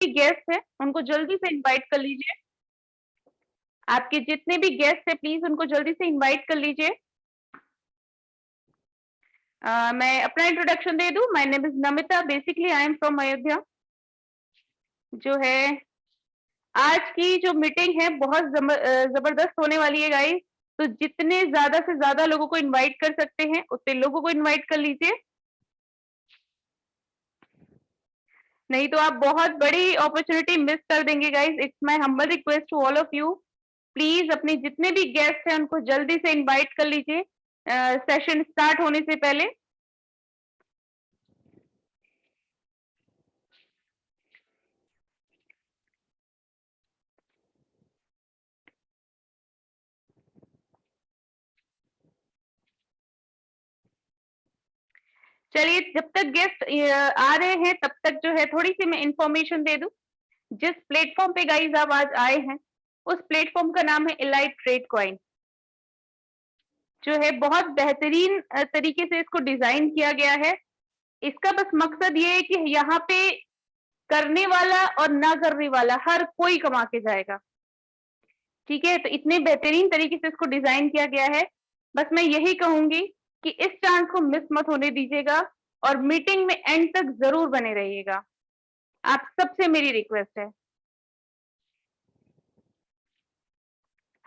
Guest हैं उनको जल्दी से इनवाइट कर लीजिए। आपके जितने भी गेस्ट हैं प्लीज उनको जल्दी से इनवाइट कर लीजिए। मैं अपना इंट्रोडक्शन दे दूं। My name is Namita. Basically I am from Ayodhya. जो है आज की जो मीटिंग है बहुत जबरदस्त होने वाली है गाइस। तो जितने ज्यादा से ज्यादा लोगों को इनवाइट कर सकते हैं उतने लोगों को इनवाइट कर लीजिए, नहीं तो आप बहुत बड़ी अपॉर्चुनिटी मिस कर देंगे guys. It's my humble request to all of you, please अपने जितने भी गेस्ट हैं उनको जल्दी से इनवाइट कर लीजिए सेशन स्टार्ट होने से पहले। चलिए जब तक गेस्ट आ रहे हैं तब तक जो है थोड़ी सी मैं इंफॉर्मेशन दे दूं। जिस प्लेटफॉर्म पे गाइस आप आज आए हैं उस प्लेटफॉर्म का नाम है इलाइट ट्रेड कॉइन। जो है बहुत बेहतरीन तरीके से इसको डिजाइन किया गया है। इसका बस मकसद ये है कि यहाँ पे करने वाला और ना करने वाला हर कोई कमा के जाएगा। ठीक है, तो इतने बेहतरीन तरीके से इसको डिजाइन किया गया है। बस मैं यही कहूंगी कि इस चांस को मिस मत होने दीजिएगा और मीटिंग में एंड तक जरूर बने रहिएगा। आप सबसे मेरी रिक्वेस्ट है।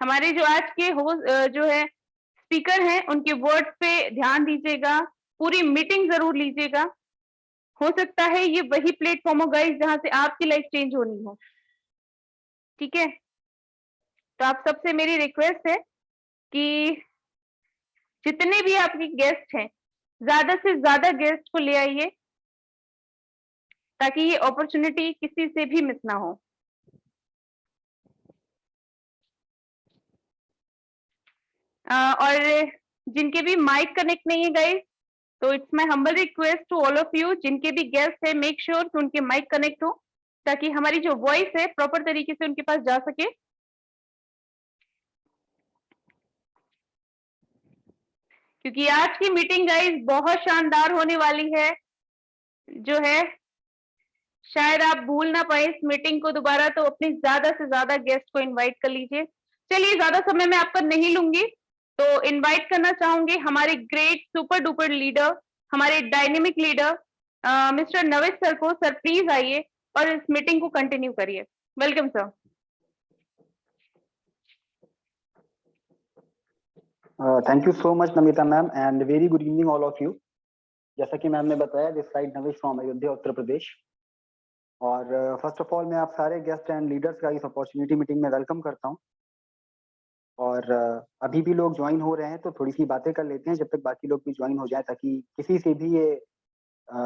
हमारे जो आज के होस्ट जो है स्पीकर हैं उनके वर्ड्स पे ध्यान दीजिएगा, पूरी मीटिंग जरूर लीजिएगा। हो सकता है ये वही प्लेटफॉर्म हो गाइस जहां से आपकी लाइफ चेंज होनी हो। ठीक है, तो आप सबसे मेरी रिक्वेस्ट है कि जितने भी आपके गेस्ट हैं ज्यादा से ज्यादा गेस्ट को ले आइए ताकि ये अपॉर्चुनिटी किसी से भी मिस ना हो। और जिनके भी माइक कनेक्ट नहीं है गाइस, तो it's my humble request to all of you, जिनके भी गेस्ट है मेक श्योर कि उनके माइक कनेक्ट हो ताकि हमारी जो वॉइस है प्रॉपर तरीके से उनके पास जा सके। क्योंकि आज की मीटिंग गाइस बहुत शानदार होने वाली है। जो है शायद आप भूल ना पाए इस मीटिंग को दोबारा, तो अपने ज्यादा से ज्यादा गेस्ट को इनवाइट कर लीजिए। चलिए ज्यादा समय मैं आपका नहीं लूंगी, तो इनवाइट करना चाहूंगी हमारे ग्रेट सुपर डुपर लीडर, हमारे dynamic leader mister Navesh sir को। सर प्लीज आइए और इस मीटिंग को कंटिन्यू करिए। Welcome sir. Thank you so much Namita ma'am and very good evening all of you. जैसा कि मैम ने बताया, this side Navesh from Ayodhya Uttar Pradesh. और फर्स्ट ऑफ ऑल मैं आप सारे गेस्ट एंड लीडर्स का इस अपॉर्चुनिटी मीटिंग में वेलकम करता हूं। और अभी भी लोग ज्वाइन हो रहे हैं तो थोड़ी सी बातें कर लेते हैं जब तक बाकी लोग भी ज्वाइन हो जाए, ताकि किसी से भी ये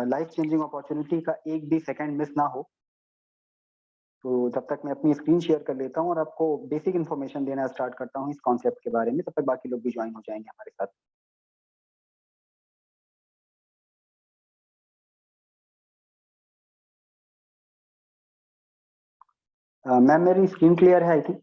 लाइफ चेंजिंग अपॉर्चुनिटी का एक भी सेकंड मिस ना हो। तो जब तक मैं अपनी स्क्रीन शेयर कर लेता हूँ और आपको बेसिक इन्फॉर्मेशन देना स्टार्ट करता हूँ इस कॉन्सेप्ट के बारे में, तब तक बाकी लोग भी ज्वाइन हो जाएंगे हमारे साथ। मैम मेरी स्क्रीन क्लियर है आई थिंक?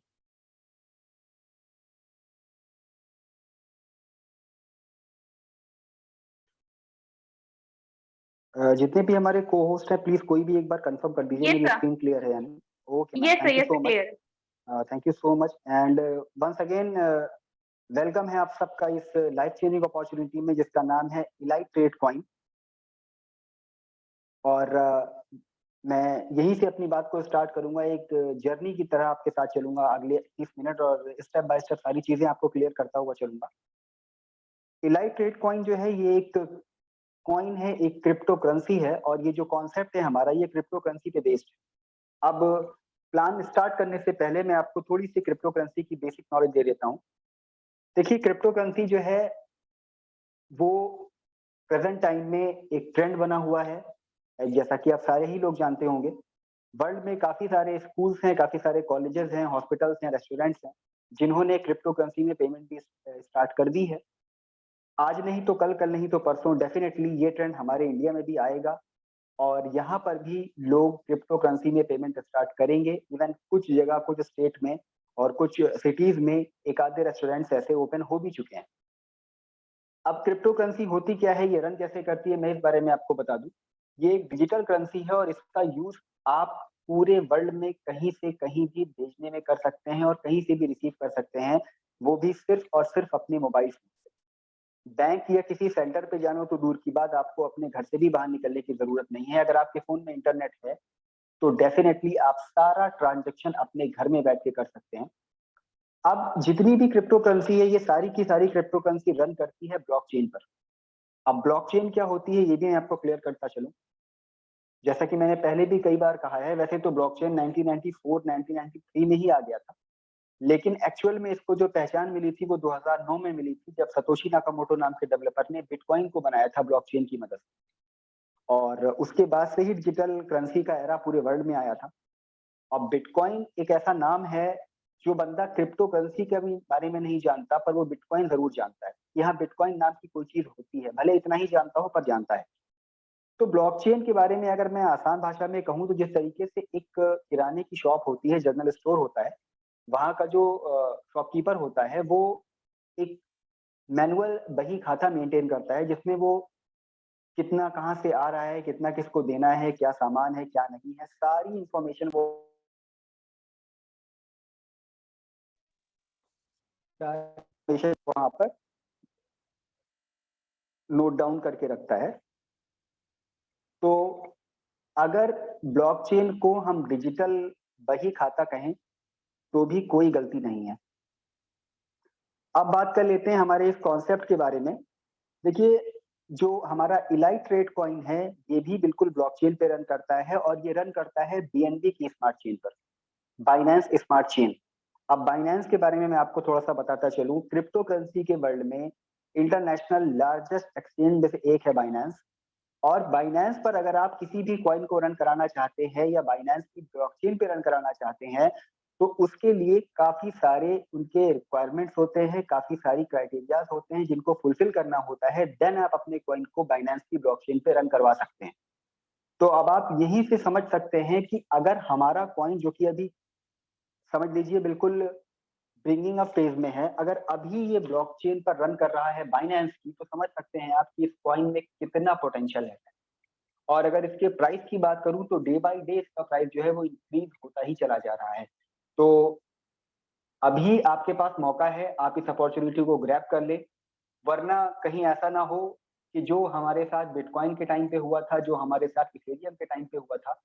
जितने भी हमारे को होस्ट हैं प्लीज कोई भी एक बार कंफर्म कर दीजिए मेरी स्क्रीन क्लियर है या नहीं। Okay ma'am, thank you so much. Thank you so much and once again welcome है आप सबका इस लाइफ चेंजिंग अपॉर्चुनिटी में जिसका नाम है इलाइट ट्रेड कॉइन। और मैं यहीं से अपनी बात को स्टार्ट करूंगा, एक जर्नी की तरह आपके साथ चलूंगा अगले 30 मिनट और स्टेप बाय स्टेप सारी चीजें आपको क्लियर करता हुआ चलूंगा। इलाइट ट्रेड कॉइन जो है ये एक कॉइन है, एक क्रिप्टो करेंसी है और ये जो कॉन्सेप्ट है हमारा ये क्रिप्टो करेंसी पे बेस्ड है। अब प्लान स्टार्ट करने से पहले मैं आपको थोड़ी सी क्रिप्टो करेंसी की बेसिक नॉलेज दे देता हूँ। देखिए क्रिप्टो करेंसी जो है वो प्रेजेंट टाइम में एक ट्रेंड बना हुआ है, जैसा कि आप सारे ही लोग जानते होंगे। वर्ल्ड में काफी सारे स्कूल्स हैं, काफी सारे कॉलेजेस हैं, हॉस्पिटल्स हैं, रेस्टोरेंट्स हैं जिन्होंने क्रिप्टो करेंसी में पेमेंट भी स्टार्ट कर दी है। आज नहीं तो कल, कल नहीं तो परसों डेफिनेटली ये ट्रेंड हमारे इंडिया में भी आएगा और यहाँ पर भी लोग क्रिप्टो करेंसी में पेमेंट स्टार्ट करेंगे। इवन कुछ जगह, कुछ स्टेट में और कुछ सिटीज में एक आधे रेस्टोरेंट्स ऐसे ओपन हो भी चुके हैं। अब क्रिप्टो करेंसी होती क्या है, ये रन कैसे करती है, मैं इस बारे में आपको बता दूं। ये एक डिजिटल करेंसी है और इसका यूज आप पूरे वर्ल्ड में कहीं से कहीं भी भेजने में कर सकते हैं और कहीं से भी रिसीव कर सकते हैं, वो भी सिर्फ और सिर्फ अपने मोबाइल फोन से। बैंक या किसी सेंटर पे जाना हो तो दूर की बात, आपको अपने घर से भी बाहर निकलने की जरूरत नहीं है। अगर आपके फोन में इंटरनेट है तो डेफिनेटली आप सारा ट्रांजैक्शन अपने घर में बैठ के कर सकते हैं। अब जितनी भी क्रिप्टो करेंसी है, ये सारी की सारी क्रिप्टो करेंसी रन करती है ब्लॉकचेन पर। अब ब्लॉकचेन क्या होती है ये भी मैं आपको क्लियर करता चलूं। जैसा कि मैंने पहले भी कई बार कहा है, वैसे तो ब्लॉकचेन 1994 1993 में ही आ गया था, लेकिन एक्चुअल में इसको जो पहचान मिली थी वो 2009 में मिली थी, जब सतोशी नाकामोटो नाम के डेवलपर ने बिटकॉइन को बनाया था ब्लॉकचेन की मदद से। और उसके बाद से ही डिजिटल करेंसी का एरा पूरे वर्ल्ड में आया था। अब बिटकॉइन एक ऐसा नाम है, जो बंदा क्रिप्टो करेंसी के भी बारे में नहीं जानता पर वो बिटकॉइन जरूर जानता है। यहाँ बिटकॉइन नाम की कोई चीज होती है, भले इतना ही जानता हो पर जानता है। तो ब्लॉकचेन के बारे में अगर मैं आसान भाषा में कहूँ तो जिस तरीके से एक किराने की शॉप होती है, जनरल स्टोर होता है, वहाँ का जो शॉपकीपर होता है वो एक मैनुअल बही खाता मेंटेन करता है, जिसमें वो कितना कहाँ से आ रहा है, कितना किसको देना है, क्या सामान है क्या नहीं है, सारी इंफॉर्मेशन वो वहाँ पर नोट डाउन करके रखता है। तो अगर ब्लॉकचेन को हम डिजिटल बही खाता कहें तो भी कोई गलती नहीं है। अब बात कर लेते हैं हमारे इस कॉन्सेप्ट के बारे में। देखिए, जो हमारा इलाइट ट्रेड कॉइन है, ये भी बिल्कुल ब्लॉकचेन पे रन करता है और ये रन करता है बीएनबी की स्मार्ट चेन पर, बाइनेंस स्मार्ट चेन। अब बाइनेंस के बारे में मैं आपको थोड़ा सा बताता चलूं। क्रिप्टो करेंसी के वर्ल्ड में इंटरनेशनल लार्जेस्ट एक्सचेंज में से एक है बाइनेंस। और बाइनेंस पर अगर आप किसी भी कॉइन को रन कराना चाहते हैं या बाइनेंस की ब्लॉकचेन पे रन कराना चाहते हैं, तो उसके लिए काफी सारे उनके रिक्वायरमेंट्स होते हैं, काफी सारी क्राइटेरियाज होते हैं जिनको फुलफिल करना होता है, देन आप अपने कॉइन को बाइनेंस की ब्लॉकचेन पे रन करवा सकते हैं। तो अब आप यहीं से समझ सकते हैं कि अगर हमारा कॉइन, जो कि अभी समझ लीजिए बिल्कुल ब्रिंगिंग अप फेज में है, अगर अभी ये ब्लॉकचेन पर रन कर रहा है बाइनेंस की, तो समझ सकते हैं आप कि इस कॉइन में कितना पोटेंशियल है। और अगर इसके प्राइस की बात करूं तो डे बाय डे इसका प्राइस जो है वो इंक्रीज होता ही चला जा रहा है। तो अभी आपके पास मौका है, आप इस अपॉर्चुनिटी को ग्रैब कर ले, वरना कहीं ऐसा ना हो कि जो हमारे साथ बिटकॉइन के टाइम पे हुआ था, जो हमारे साथ इथेरियम के टाइम पे हुआ था,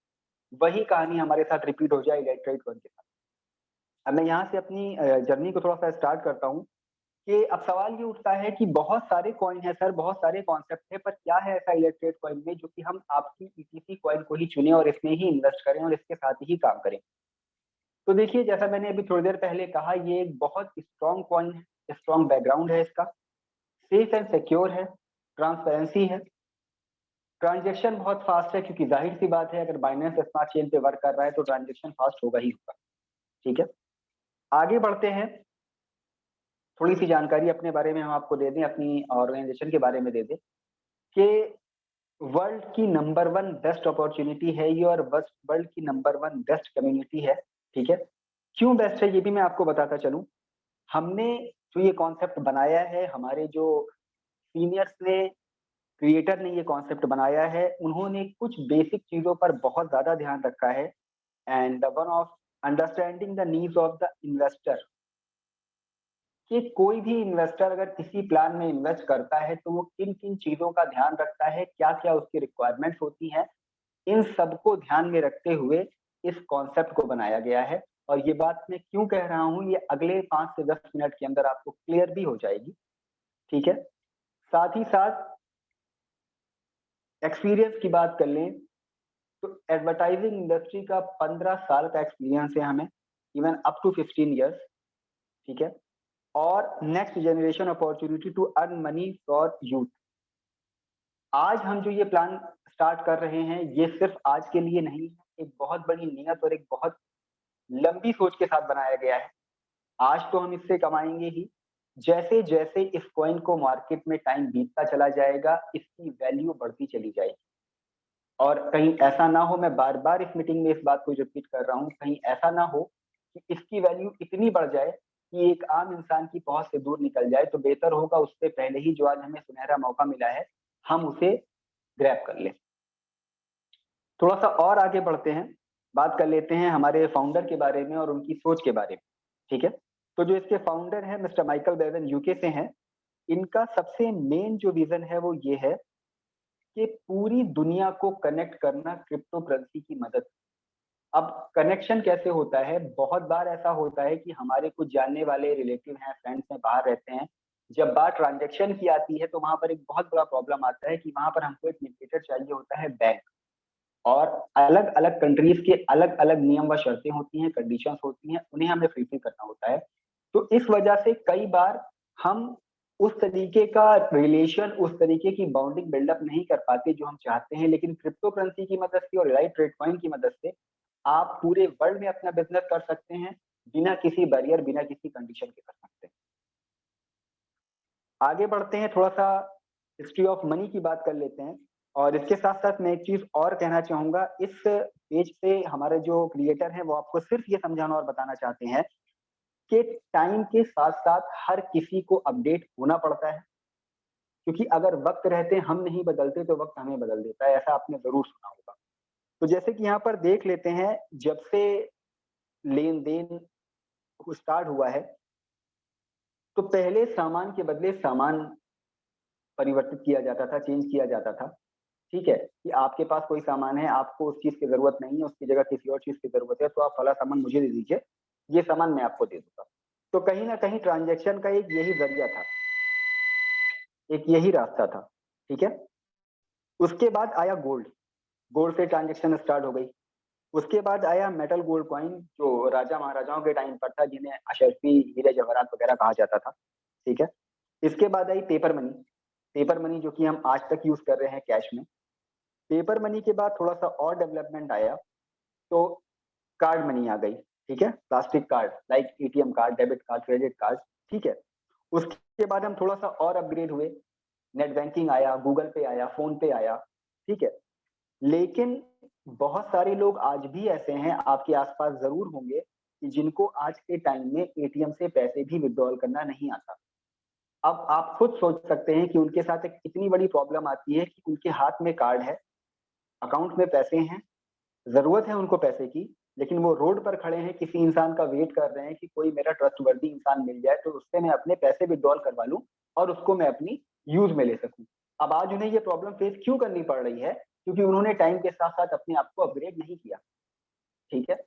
वही कहानी हमारे साथ रिपीट हो जाए इलेक्ट्राइट कॉइन के साथ। अब मैं यहाँ से अपनी जर्नी को थोड़ा सा स्टार्ट करता हूँ कि अब सवाल ये उठता है कि बहुत सारे कॉइन है सर, बहुत सारे कॉन्सेप्ट है, पर क्या है ऐसा इलेक्ट्रेट कॉइन में जो कि हम आपकी ईटीसी कॉइन को ही चुने और इसमें ही इन्वेस्ट करें और इसके साथ ही काम करें। तो देखिए, जैसा मैंने अभी थोड़ी देर पहले कहा, ये एक बहुत स्ट्रॉन्ग कॉइन है, स्ट्रॉन्ग बैकग्राउंड है इसका, सेफ एंड सिक्योर है, ट्रांसपेरेंसी है, ट्रांजेक्शन बहुत फास्ट है, क्योंकि जाहिर सी बात है अगर बाइनेंस स्मार्ट चेन पे वर्क कर रहा है तो ट्रांजेक्शन फास्ट होगा ही होगा। ठीक है, आगे बढ़ते हैं। थोड़ी सी जानकारी अपने बारे में हम आपको दे दें, अपनी ऑर्गेनाइजेशन के बारे में दे दें कि वर्ल्ड की नंबर वन बेस्ट अपॉर्चुनिटी है ये, और वर्ल्ड की नंबर वन बेस्ट कम्युनिटी है। ठीक है, क्यों बेस्ट है ये भी मैं आपको बताता चलूं। हमने जो ये कॉन्सेप्ट बनाया है, हमारे जो सीनियर्स ने, क्रिएटर ने ये कॉन्सेप्ट बनाया है, उन्होंने कुछ बेसिक चीजों पर बहुत ज्यादा ध्यान रखा है। And one of understanding the needs of the investor, कि कोई भी इन्वेस्टर अगर किसी प्लान में इन्वेस्ट करता है तो वो किन किन चीजों का ध्यान रखता है, क्या क्या उसकी रिक्वायरमेंट्स होती हैं, इन सबको ध्यान में रखते हुए इस कॉन्सेप्ट को बनाया गया है। और ये बात मैं क्यों कह रहा हूँ, ये अगले 5 से 10 मिनट के अंदर आपको क्लियर भी हो जाएगी। ठीक है, साथ ही साथ एक्सपीरियंस की बात कर लें तो एडवर्टाइजिंग इंडस्ट्री का 15 साल का एक्सपीरियंस है हमें, इवन अप टू 15 ईयर्स। ठीक है, और next generation opportunity to earn money for youth. आज हम जो ये प्लान स्टार्ट कर रहे हैं, ये सिर्फ आज के लिए नहीं है, एक बहुत बड़ी नियत और एक बहुत लंबी सोच के साथ बनाया गया है। आज तो हम इससे कमाएंगे ही, जैसे जैसे इस कॉइन को मार्केट में टाइम बीतता चला जाएगा, इसकी वैल्यू बढ़ती चली जाएगी। और कहीं ऐसा ना हो, मैं बार बार इस मीटिंग में इस बात को रिपीट कर रहा हूँ, कहीं ऐसा ना हो कि इसकी वैल्यू इतनी बढ़ जाए कि एक आम इंसान की पहुंच से दूर निकल जाए। तो बेहतर होगा उससे पहले ही जो आज हमें सुनहरा मौका मिला है, हम उसे ग्रैब कर लें। थोड़ा सा और आगे बढ़ते हैं। बात कर लेते हैं हमारे फाउंडर के बारे में और उनकी सोच के बारे में, ठीक है? तो जो इसके फाउंडर हैं मिस्टर माइकल बेवन यूके से हैं। इनका सबसे मेन जो विज़न है वो ये है कि पूरी दुनिया को कनेक्ट करना क्रिप्टो करेंसी की मदद। अब कनेक्शन कैसे होता है? बहुत बार ऐसा होता है कि हमारे कुछ जानने वाले रिलेटिव हैं, फ्रेंड्स हैं, बाहर रहते हैं। जब बात ट्रांज़ैक्शन की आती है, तो वहाँ पर एक बहुत बड़ा प्रॉब्लम आता है कि वहाँ पर हमको एक मीडिएटर चाहिए होता है बैंक। और अलग-अलग कंट्रीज़ के अलग-अलग नियम व शर्तें होती हैं, कंडीशंस होती हैं, उन्हें हमें फुलफिल करना होता है। तो इस वजह से कई बार हम उस तरीके का रिलेशन, उस तरीके की बॉन्डिंग बिल्ड अप नहीं कर पाते जो हम चाहते हैं, लेकिन क्रिप्टो करेंसी की मदद से और इलाइट ट्रेडकॉइन की मदद से आप पूरे वर्ल्ड में अपना बिज़नेस कर सकते हैं, बिना किसी बैरियर, बिना किसी कंडीशन के कर सकते हैं। आगे बढ़ते हैं, थोड़ा-सा हिस्ट्री ऑफ मनी की बात कर लेते हैं और इसके साथ-साथ मैं एक चीज़ और कहना चाहूँगा, इस पेज पे हमारे जो क्रिएटर हैं, वो आपको सिर्फ़ ये समझाना और बताना चाहते हैं कि टाइम के साथ-साथ हर किसी को अपडेट होना पड़ता है, क्योंकि अगर वक़्त रहते हम नहीं बदलते, तो वक़्त हमें बदल देता है, ऐसा आपने ज़रूर सुना होगा। तो जैसे कि यहाँ पर देख लेते हैं, जब से लेन-देन स्टार्ट हुआ है, तो पहले सामान के बदले सामान परिवर्तित किया जाता था, चेंज किया जाता था। ठीक है? कि आपके पास कोई सामान है, आपको उस चीज़ की ज़रूरत नहीं है, उसकी जगह किसी और चीज़ की ज़रूरत है, तो आप फला सामान मुझे दे दीजिए, ये सामान मैं आपको दे दूँगा। तो कहीं न कहीं ट्रांज़ैक्शन का एक यही ज़रिया था, एक यही रास्ता था, ठीक है? उसके बाद आया गोल्ड, गोल्ड से ट्रांज़ैक्शन स्टार्ट हो गई। उसके बाद आया मेटल गोल्ड कॉइन जो राजा-महाराजाओं के टाइम पर था, जिन्हें अशर्फ़ी, हीरे-जवाहरात वगैरह कहा जाता था, ठीक है? इसके बाद आई पेपर मनी जो कि हम आज तक यूज़ कर रहे हैं कैश में। पेपर मनी के बाद थोड़ा-सा और डेवलपमेंट आया, तो कार्ड मनी आ गई, ठीक है? Plastic card like ATM card, debit card, credit card, ठीक है? उसके बाद हम थोड़ा-सा और अपग्रेड हुए, नेट बैंकिंग आया, गूगल पे आया, फ़ोन पे आया, ठीक है? लेकिन बहुत सारे लोग आज भी ऐसे हैं, आपके आस-पास ज़रूर होंगे, कि जिनको आज के टाइम में एटीएम से पैसे भी विथड्रॉल करना नहीं आता। अब आप खुद सोच सकते हैं कि उनके साथ एक इतनी बड़ी प्रॉब्लम आती है कि उनके हाथ में कार्ड है, अकाउंट में पैसे हैं, ज़रूरत है उनको पैसे की, लेकिन वो रोड पर खड़े हैं, किसी इंसान का वेट कर रहे हैं कि कोई मेरा ट्रस्टवर्दी इंसान मिल जाए, तो उससे मैं अपने पैसे विथड्रॉल करवा लूँ और उसको मैं अपनी यूज़ में ले सकूँ। अब आज उन्हें ये प्रॉब्लम फेस क्यों करनी पड़ रही है? क्योंकि उन्होंने टाइम के साथ-साथ अपने आप को अपग्रेड नहीं किया, ठीक है?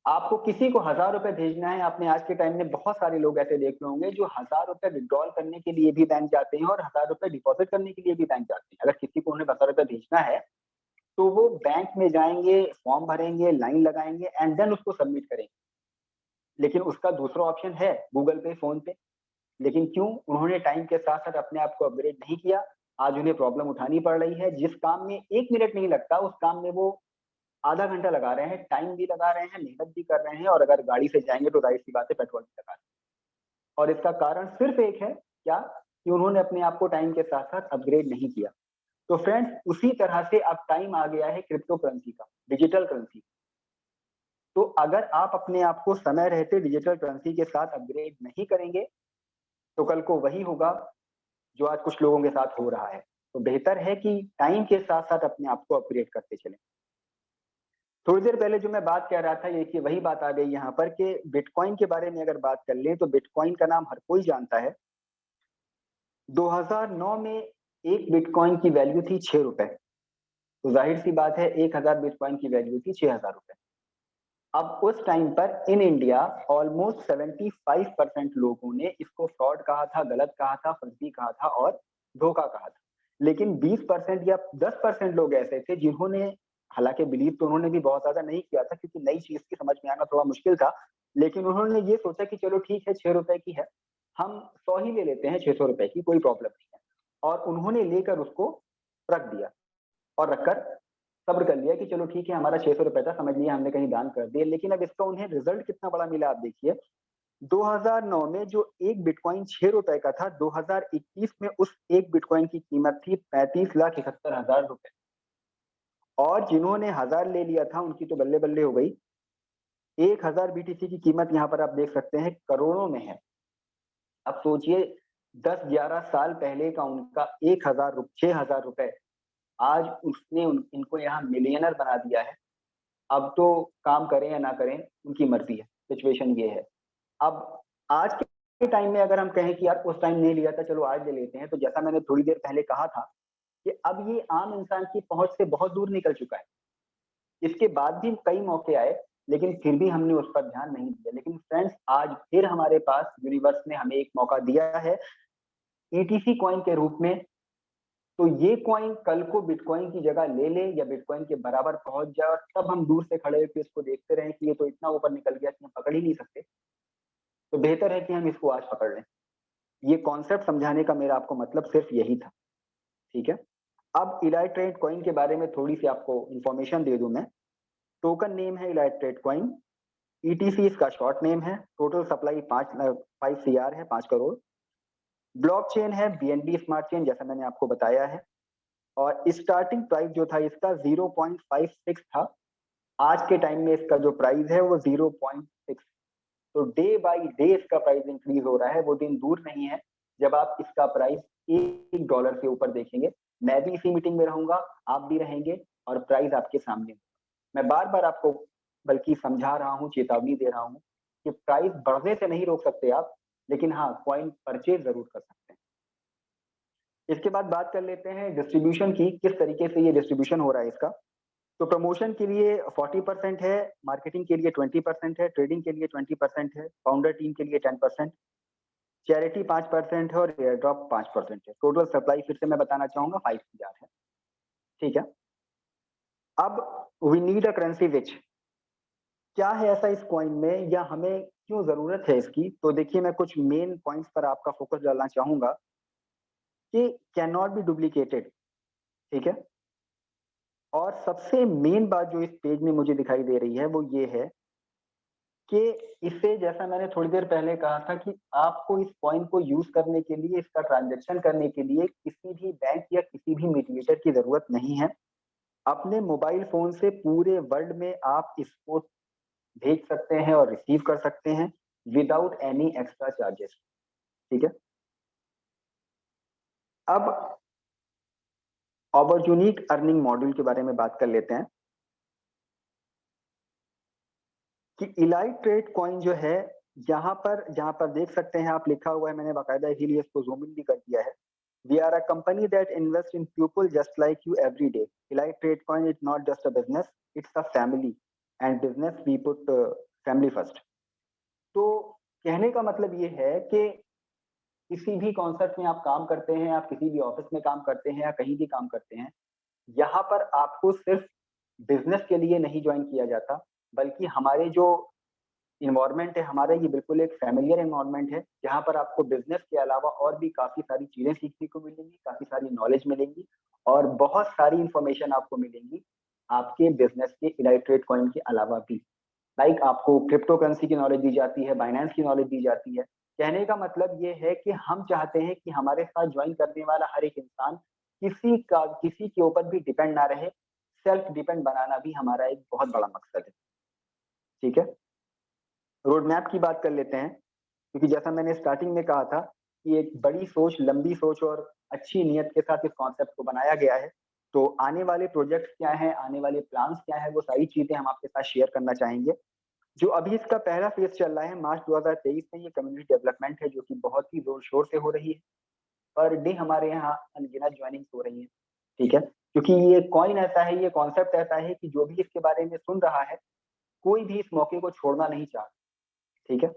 आपको किसी को ₹1000 भेजना है, आपने आज के टाइम में बहुत सारे लोग ऐसे देखे होंगे जो ₹1000 विथड्रॉल करने के लिए भी बैंक जाते हैं और ₹1000 डिपॉज़िट करने के लिए भी बैंक जाते हैं। अगर किसी को उन्हें ₹1000 भेजना है, तो वो बैंक में जाएँगे, फॉर्म भरेंगे, लाइन लगाएँगे एंड देन उसको सबमिट करेंगे। लेकिन उसका दूसरा ऑप्शन है गूगल पे, फ़ोन पे, लेकिन क्यों? उन्होंने टाइम के साथ-साथ अपने आप को अपग्रेड नहीं किया। आज उन्हें प्रॉब्लम उठानी पड़ रही है, जिस काम में 1 मिनट नहीं लगता, उस काम में वो आधा घंटा लगा रहे हैं, टाइम भी लगा रहे हैं, मेहनत भी कर रहे हैं और अगर गाड़ी से जाएँगे तो ज़ाहिर-सी बात है पेट्रोल भी लगा रहे हैं। और इसका कारण सिर्फ़ एक है, क्या? कि उन्होंने अपने आप को टाइम के साथ-साथ अपग्रेड नहीं किया। तो फ्रेंड्स उसी तरह से अब टाइम आ गया है क्रिप्टो करेंसी का, डिजिटल करेंसी। तो अगर आप अपने आप को समय रहते डिजिटल करेंसी के साथ अपग्रेड नहीं करेंगे, तो कल को वही होगा जो आज कुछ लोगों के साथ हो रहा है। तो बेहतर है कि टाइम के साथ-साथ अपने आप को अपग्रेड करते चलें। थोड़ी देर पहले जो मैं बात कह रहा था, ये कि वही बात आ गई यहाँ पर कि बिटकॉइन के बारे में अगर बात कर लें, तो बिटकॉइन का नाम हर कोई जानता है। 2009 में 1 बिटकॉइन की वैल्यू थी ₹6, तो ज़ाहिर-सी बात है 1000 बिटकॉइन की वैल्यू थी ₹6000। अब उस टाइम पर इन इंडिया ऑलमोस्ट 75% लोगों ने इसको फ्रॉड कहा था, गलत कहा था, फर्जी कहा था और धोखा कहा था। लेकिन 20% या 10% लोग ऐसे थे जिन्होंने, हालाँकि बिलीव तो उन्होंने भी बहुत ज़्यादा नहीं किया था क्योंकि नई चीज़ की समझ में आना थोड़ा मुश्किल था। लेकिन उन्होंने ये सोचा कि चलो ठीक है ₹6 की है, हम 100 ही ले लेते हैं ₹600 की, कोई प्रॉब्लम नहीं है। और उन्होंने लेकर उसको रख दिया और रखकर सब्र कर लिया कि चलो ठीक है, हमारा ₹600 था, समझ लिया हमने कहीं दान कर दिया। लेकिन अब इसका उन्हें रिज़ल्ट कितना बड़ा मिला आप देखिए। 2009 में जो 1 बिटकॉइन ₹6 का था, 2021 में उस 1 बिटकॉइन की कीमत थी ₹35,71,000। और जिन्होंने 1000 ले लिया था, उनकी तो बल्ले-बल्ले हो गई। 1000 बीटीसी की कीमत यहाँ पर आप देख सकते हैं करोड़ों में है। अब सोचिए 10-11 साल पहले का उनका 1000 ₹6000, आज उसने इनको यहाँ मिलियनर बना दिया है। अब तो काम करें या ना करें उनकी मर्जी है, सिचुएशन ये है। अब आज के टाइम में अगर हम कहें कि यार उस टाइम नहीं लिया था, चलो आज ले लेते हैं, तो जैसा मैंने थोड़ी देर पहले कहा था कि अब ये आम इंसान की पहुंच से बहुत दूर निकल चुका है। इसके बाद भी कई मौके आए, लेकिन फिर भी हमने उस पर ध्यान नहीं दिया। लेकिन फ्रेंड्स, आज फिर हमारे पास यूनिवर्स ने हमें एक मौका दिया है ईटीसी कॉइन के रूप में। तो ये कॉइन कल को बिटकॉइन की जगह ले ले या बिटकॉइन के बराबर पहुंच जाए और तब हम दूर से खड़े होकर इसको देखते रहे कि ये तो इतना ऊपर निकल गया कि हम पकड़ ही नहीं सकते, तो बेहतर है कि हम इसको आज पकड़ लें। ये कॉन्सेप्ट समझाने का मेरा आपको मतलब सिर्फ यही था, ठीक है। अब इलाइट्रेट कॉइन के बारे में थोड़ी सी आपको इंफॉर्मेशन दे दूं मैं। टोकन नेम है इलाइट्रेट कॉइन, ईटीसी इसका शॉर्ट नेम है, टोटल सप्लाई 5 CR है, 5 करोड़। ब्लॉकचेन है बीएनबी स्मार्ट चेन, जैसा मैंने आपको बताया है। और स्टार्टिंग प्राइस जो था इसका 0.56 था। आज के टाइम में इसका जो प्राइस है वो 0.6। तो डे बाय डे इसका प्राइस इंक्रीज हो रहा है। वो दिन दूर नहीं है जब आप इसका प्राइस $1 से ऊपर देखेंगे। मैं भी इसी मीटिंग में रहूंगा, आप भी रहेंगे, और प्राइस आपके सामने। मैं बार बार आपको बल्कि समझा रहा हूँ, चेतावनी दे रहा हूँ कि प्राइस बढ़ने से नहीं रोक सकते आप, लेकिन हाँ, कॉइन परचेज जरूर कर सकते हैं। इसके बाद बात कर लेते हैं डिस्ट्रीब्यूशन की, किस तरीके से ये डिस्ट्रीब्यूशन हो रहा है इसका। तो प्रमोशन के लिए 40% है, मार्केटिंग के लिए 20% है, ट्रेडिंग के लिए 20% है, फाउंडर टीम के लिए 10%, चैरिटी 5% है और एयर ड्रॉप 5% है। टोटल सप्लाई फिर से मैं बताना चाहूंगा 5 CR है, ठीक है। अब we need a currency which, क्या है ऐसा इस कॉइन में या हमें क्यों जरूरत है इसकी। तो देखिए, मैं कुछ मेन पॉइंट्स पर आपका फोकस डालना चाहूंगा कि कैन नॉट बी डुप्लीकेटेड, ठीक है। और सबसे मेन बात जो इस पेज में मुझे दिखाई दे रही है वो ये है कि इसे, जैसा मैंने थोड़ी देर पहले कहा था कि आपको इस कॉइन को यूज करने के लिए, इसका ट्रांजैक्शन करने के लिए किसी भी बैंक या किसी भी मीडिएटर की जरूरत नहीं है। अपने मोबाइल फोन से पूरे वर्ल्ड में आप इसको भेज सकते हैं और रिसीव कर सकते हैं विदाउट एनी एक्स्ट्रा चार्जेस, ठीक है। अब और यूनिक अर्निंग मॉड्यूल के बारे में बात कर लेते हैं कि इलाइट ट्रेड कॉइन जो है, यहाँ पर जहाँ पर देख सकते हैं आप, लिखा हुआ है, मैंने बाकायदा इसीलिए इसको जूम इन भी कर दिया है। We are a company that invests in people just like you every day. Elite Tradecoin is not just a business, it's a family. And business we put family first. तो कहने का मतलब ये है कि किसी भी कॉन्सेप्ट में आप काम करते हैं, आप किसी भी ऑफिस में काम करते हैं या कहीं भी काम करते हैं, यहाँ पर आपको सिर्फ बिजनेस के लिए नहीं ज्वाइन किया जाता, बल्कि हमारे जो इन्वायरमेंट है हमारा, ये बिल्कुल एक फैमिलियर इन्वायरमेंट है, जहाँ पर आपको बिजनेस के अलावा और भी काफी सारी चीजें सीखने को मिलेंगी, काफी सारी नॉलेज मिलेंगी और बहुत सारी इंफॉर्मेशन आपको मिलेंगी आपके बिजनेस के इलाइट्रेट कॉइन के अलावा भी। लाइक आपको क्रिप्टो करेंसी की नॉलेज दी जाती है, बाइनेंस की नॉलेज दी जाती है। कहने का मतलब ये है कि हम चाहते हैं कि हमारे साथ ज्वाइन करने वाला हर एक इंसान किसी के ऊपर भी डिपेंड ना रहे। सेल्फ डिपेंड बनाना भी हमारा एक बहुत बड़ा मकसद है, ठीक है। रोड मैप की बात कर लेते हैं, क्योंकि जैसा मैंने स्टार्टिंग में कहा था कि एक बड़ी सोच, लंबी सोच और अच्छी नीयत के साथ इस कॉन्सेप्ट को बनाया गया है। तो आने वाले प्रोजेक्ट्स क्या हैं, आने वाले प्लान्स क्या हैं, वो सारी चीजें हम आपके साथ शेयर करना चाहेंगे। जो अभी इसका पहला फेज चल रहा है मार्च 2023 में, ये कम्युनिटी डेवलपमेंट है, जो कि बहुत ही जोर शोर से हो रही है। पर डे हमारे यहाँ अनगिनत ज्वाइनिंग हो रही है, ठीक है। क्योंकि ये कॉइन ऐसा है, ये कॉन्सेप्ट ऐसा है कि जो भी इसके बारे में सुन रहा है, कोई भी इस मौके को छोड़ना नहीं चाहता, ठीक है।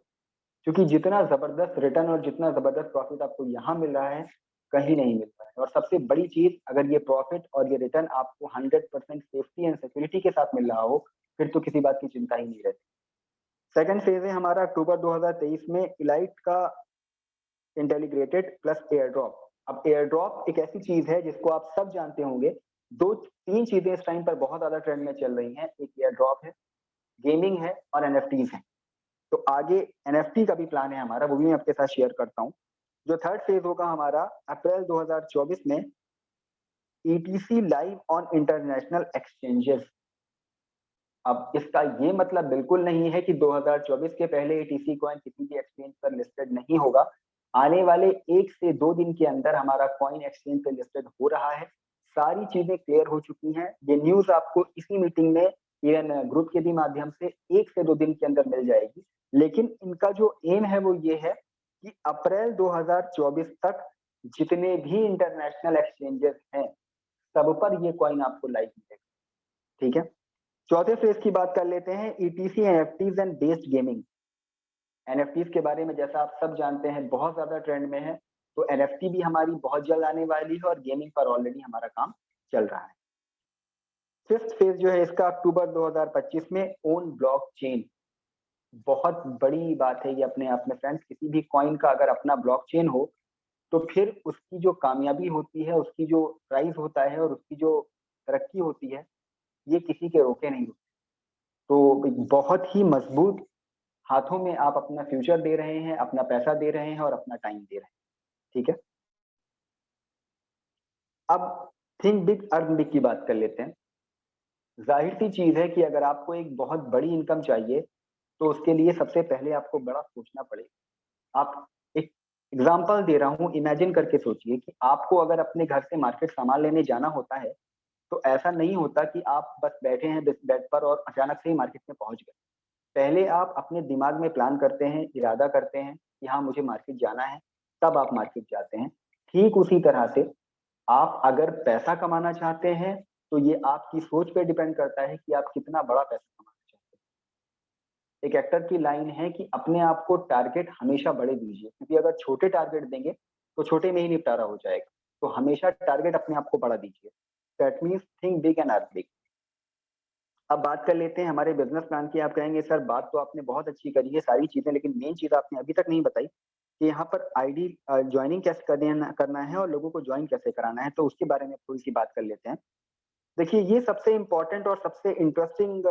क्योंकि जितना जबरदस्त रिटर्न और जितना जबरदस्त प्रॉफिट आपको यहाँ मिल रहा है, कहीं नहीं मिल रहा है। और सबसे बड़ी चीज, अगर ये प्रॉफिट और ये रिटर्न आपको 100% सेफ्टी एंड सिक्योरिटी के साथ मिल रहा हो, फिर तो किसी बात की चिंता ही नहीं रहती। सेकंड फेज है हमारा अक्टूबर 2023 में, इलाइट का इंटेलीग्रेटेड प्लस एयर ड्रॉप। अब एयर ड्रॉप एक ऐसी चीज है जिसको आप सब जानते होंगे। दो तीन चीजें इस टाइम पर बहुत ज्यादा ट्रेंड में चल रही हैं, एक एयर ड्रॉप है, गेमिंग है और एनएफटीज है। तो आगे एनएफटी का भी प्लान है हमारा, वो भी मैं आपके साथ शेयर करता हूँ। जो थर्ड फेज होगा हमारा अप्रैल 2024 में, etc live on international exchanges. अब इसका ये मतलब बिल्कुल नहीं है कि 2024 के पहले ईटीसी कॉइन किसी भी एक्सचेंज पर लिस्टेड नहीं होगा। आने वाले 1 से 2 दिन के अंदर हमारा कॉइन एक्सचेंज पे लिस्टेड हो रहा है। सारी चीजें क्लियर हो चुकी हैं। ये न्यूज आपको इसी मीटिंग में इवन ग्रुप के भी माध्यम से 1 से 2 दिन के अंदर मिल जाएगी। लेकिन इनका जो एम है वो ये है कि अप्रैल 2024 तक जितने भी इंटरनेशनल एक्सचेंजेस हैं, सब पर ये कॉइन आपको लाइव मिलेगा, ठीक है? चौथे फेज की बात कर लेते हैं, etc, NFTs and based gaming. NFTs के बारे में जैसा आप सब जानते हैं बहुत ज्यादा ट्रेंड में है, तो एनएफटी भी हमारी बहुत जल्द आने वाली है और गेमिंग पर ऑलरेडी हमारा काम चल रहा है। फिफ्थ फेज जो है इसका अक्टूबर 2025 में ओन ब्लॉकचेन। बहुत बड़ी बात है ये अपने आप में फ्रेंड्स, किसी भी कॉइन का अगर अपना ब्लॉकचेन हो तो फिर उसकी जो कामयाबी होती है, उसकी जो प्राइस होता है और उसकी जो तरक्की होती है, ये किसी के रोके नहीं होती। तो एक बहुत ही मजबूत हाथों में आप अपना फ्यूचर दे रहे हैं, अपना पैसा दे रहे हैं और अपना टाइम दे रहे हैं, ठीक है? अब थिंक बिग अर्न बिग की बात कर लेते हैं। जाहिर सी चीज है कि अगर आपको एक बहुत बड़ी इनकम चाहिए तो उसके लिए सबसे पहले आपको बड़ा सोचना पड़ेगा। आप एक एग्जांपल दे रहा हूँ, इमेजिन करके सोचिए कि आपको अगर अपने घर से मार्केट सामान लेने जाना होता है तो ऐसा नहीं होता कि आप बस बैठे हैं बेड पर और अचानक से ही मार्केट में पहुंच गए। पहले आप अपने दिमाग में प्लान करते हैं, इरादा करते हैं कि हाँ मुझे मार्केट जाना है, तब आप मार्केट जाते हैं। ठीक उसी तरह से आप अगर पैसा कमाना चाहते हैं तो ये आपकी सोच पे डिपेंड करता है कि आप कितना बड़ा पैसा कमाना चाहते हैं। एक एक्टर की लाइन है कि अपने आप को टारगेट हमेशा बड़े दीजिए, क्योंकि अगर छोटे टारगेट देंगे तो छोटे में ही निपटारा हो जाएगा। तो हमेशा टारगेट अपने आप को बड़ा दीजिए। That means think big and earn big. अब बात कर लेते हैं हमारे बिजनेस प्लान की। आप कहेंगे सर बात तो आपने बहुत अच्छी करी है सारी चीजें, लेकिन मेन चीज आपने अभी तक नहीं बताई कि यहाँ पर आईडी ज्वाइनिंग कैसे करना है और लोगों को ज्वाइन कैसे कराना है, तो उसके बारे में थोड़ी सी बात कर लेते हैं। देखिए ये सबसे इम्पोर्टेंट और सबसे इंटरेस्टिंग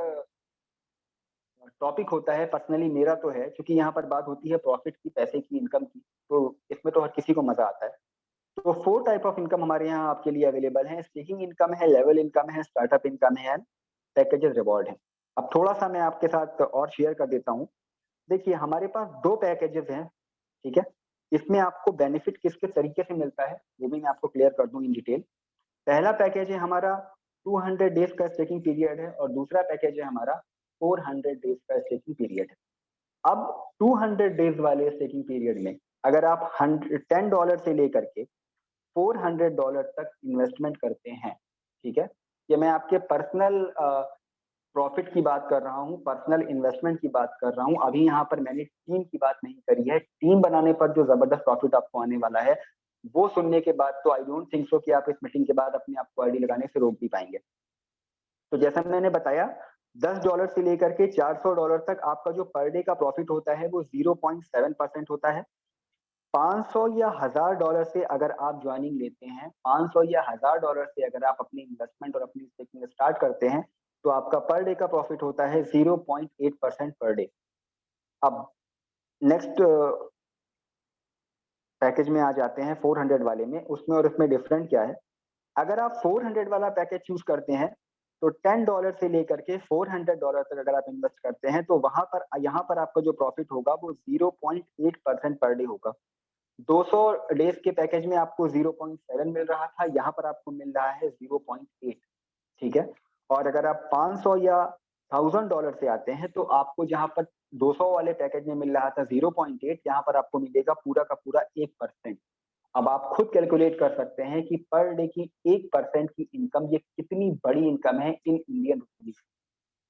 टॉपिक होता है, पर्सनली मेरा तो है, क्योंकि यहाँ पर बात होती है प्रॉफिट की, पैसे की, इनकम की, तो इसमें तो हर किसी को मजा आता है। तो 4 टाइप ऑफ इनकम हमारे यहाँ आपके लिए अवेलेबल है। स्टेकिंग इनकम है, लेवल इनकम है, स्टार्टअप इनकम है, पैकेजेस रिवॉर्ड है। अब थोड़ा सा मैं आपके साथ और शेयर कर देता हूँ। देखिए हमारे पास 2 पैकेजेस हैं, ठीक है? इसमें आपको बेनिफिट किस किस तरीके से मिलता है वो भी मैं आपको क्लियर कर दूं इन डिटेल। पहला पैकेज है हमारा 200 डेज का स्टेकिंग पीरियड है और दूसरा पैकेज है हमारा 400 डेज का स्टेकिंग पीरियड है। अब 200 डेज वाले स्टेकिंग पीरियड में अगर आप $10 से लेकर के $400 तक इन्वेस्टमेंट करते हैं, ठीक है? ये मैं आपके पर्सनल प्रॉफिट की बात कर रहा हूँ, पर्सनल इन्वेस्टमेंट की बात कर रहा हूँ। अभी यहाँ पर मैंने टीम की बात नहीं करी है। टीम बनाने पर जो जबरदस्त प्रॉफिट आपको आने वाला है वो सुनने के बाद तो आई डोंट थिंक सो कि आप इस मीटिंग के बाद अपने आप को आईडी लगाने से रोक भी पाएंगे। तो जैसा मैंने बताया, $10 से लेकर के $400 तक आपका जो पर डे का प्रॉफिट होता है वो 0.7% होता है। 500 या $1000 से अगर आप ज्वाइनिंग लेते हैं, 500 या $1000 से अगर आप अपनी इन्वेस्टमेंट और अपनी स्टेकिंग स्टार्ट करते हैं, तो आपका पर डे का प्रॉफिट होता है 0.8% पर डे। अब नेक्स्ट पैकेज में आ जाते हैं 400 वाले में। उसमें और इसमें डिफरेंट क्या है? अगर आप 400 वाला पैकेज चूज करते हैं तो $10 से लेकर के $400 तक अगर आप इन्वेस्ट करते हैं तो वहां पर यहाँ पर आपका जो प्रॉफिट होगा वो 0.8% पर डे होगा। 200 डेज के पैकेज में आपको 0.7 मिल रहा था, यहाँ पर आपको मिल रहा है 0.8, ठीक है? और अगर आप 500 या $1000 से आते हैं तो आपको जहाँ पर 200 वाले पैकेज में मिल रहा था 0.8, यहाँ पर आपको मिलेगा पूरा का पूरा 1%। अब आप खुद कैलकुलेट कर सकते हैं कि पर डे की 1% की इनकम ये कितनी बड़ी इनकम है इन इंडियन रुपीज।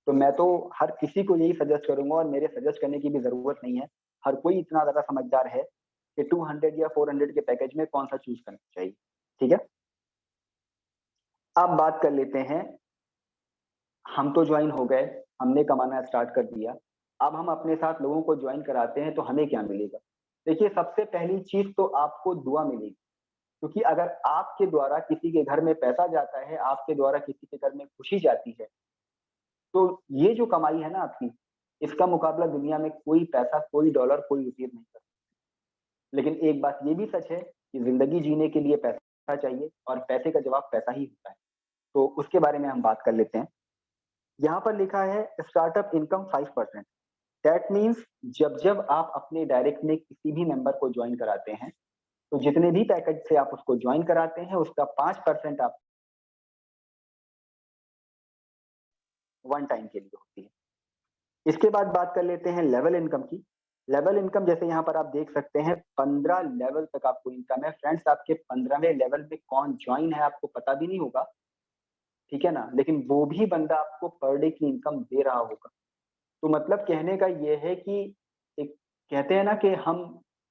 तो मैं तो हर किसी को यही सजेस्ट करूंगा और मेरे सजेस्ट करने की भी जरूरत नहीं है। हर कोई इतना ज्यादा समझदार है कि 200 या 400 के पैकेज में कौन सा चूज करना चाहिए, ठीक है? अब बात कर लेते हैं, हम तो ज्वाइन हो गए, हमने कमाना स्टार्ट कर दिया, अब हम अपने साथ लोगों को ज्वाइन कराते हैं तो हमें क्या मिलेगा? देखिए सबसे पहली चीज तो आपको दुआ मिलेगी, क्योंकि अगर आपके द्वारा किसी के घर में पैसा जाता है, आपके द्वारा किसी के घर में खुशी जाती है, तो ये जो कमाई है ना आपकी, इसका मुकाबला दुनिया में कोई पैसा, कोई डॉलर, कोई रुपये नहीं कर। लेकिन एक बात ये भी सच है कि जिंदगी जीने के लिए पैसा चाहिए और पैसे का जवाब पैसा ही होता है। तो उसके बारे में हम बात कर लेते हैं। यहाँ पर लिखा है स्टार्टअप इनकम 5%। दैट मीन्स जब जब आप अपने डायरेक्ट में किसी भी मेंबर को ज्वाइन कराते हैं तो जितने भी पैकेज से आप उसको ज्वाइन कराते हैं उसका 5% आप वन टाइम के लिए होती है। इसके बाद बात कर लेते हैं लेवल इनकम की। लेवल इनकम जैसे यहाँ पर आप देख सकते हैं 15 लेवल तक आपको इनकम है। फ्रेंड्स, आपके 15वें लेवल पे कौन ज्वाइन है आपको पता भी नहीं होगा, ठीक है ना, लेकिन वो भी बंदा आपको पर डे की इनकम दे रहा होगा। तो मतलब कहने का ये है कि एक कहते हैं ना कि हम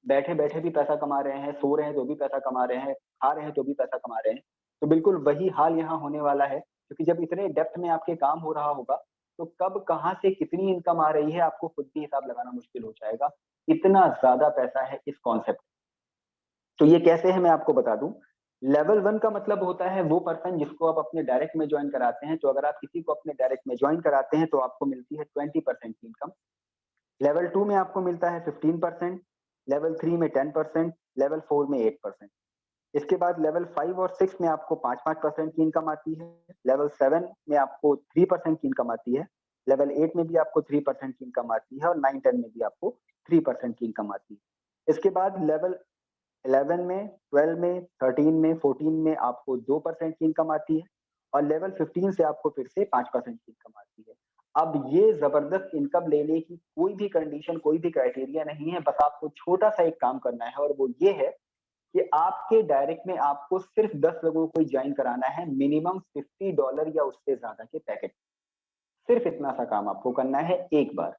बैठे-बैठे भी पैसा कमा रहे हैं, सो रहे हैं तो भी पैसा कमा रहे हैं, खा रहे हैं तो भी पैसा कमा रहे हैं। तो बिल्कुल वही हाल यहाँ होने वाला है, क्योंकि जब इतने डेप्थ में आपके काम हो रहा होगा, तो कब कहाँ से कितनी इनकम आ रही है आपको खुद भी हिसाब लगाना मुश्किल हो जाएगा। इतना ज़्यादा पैसा है इस कॉन्सेप्ट। तो ये कैसे है मैं आपको बता दूँ। लेवल 1 का मतलब होता है वो पर्सन जिसको आप अपने डायरेक्ट में जॉइन कराते हैं। तो अगर आप किसी को अपने डायरेक्ट में जॉइन कराते हैं तो आपको मिलती है 20% की इनकम। लेवल 2 में आपको मिलता है 15%, लेवल 3 में 10%, लेवल 4 में 8%। इसके बाद लेवल 5 और 6 में आपको 5-5% की इनकम आती है। लेवल 7 में आपको 3% की इनकम आती है। लेवल 8 में भी आपको 3% की इनकम आती है और 9-10 में भी आपको 3% की इनकम आती है। इसके बाद लेवल 11 में, 12 में, 13 में, 14 में आपको 2% की इनकम आती है और लेवल 15 से आपको फिर से 5% की इनकम आती है। अब ये ज़बरदस्त इनकम लेने की कोई भी कंडीशन, कोई भी क्राइटेरिया नहीं है, बस आपको छोटा-सा एक काम करना है और वो ये है कि आपके डायरेक्ट में आपको सिर्फ 10 लोगों को जॉइन कराना है, मिनिमम $50 या उससे ज़्यादा के पैकेज। सिर्फ इतना सा काम आपको करना है एक बार।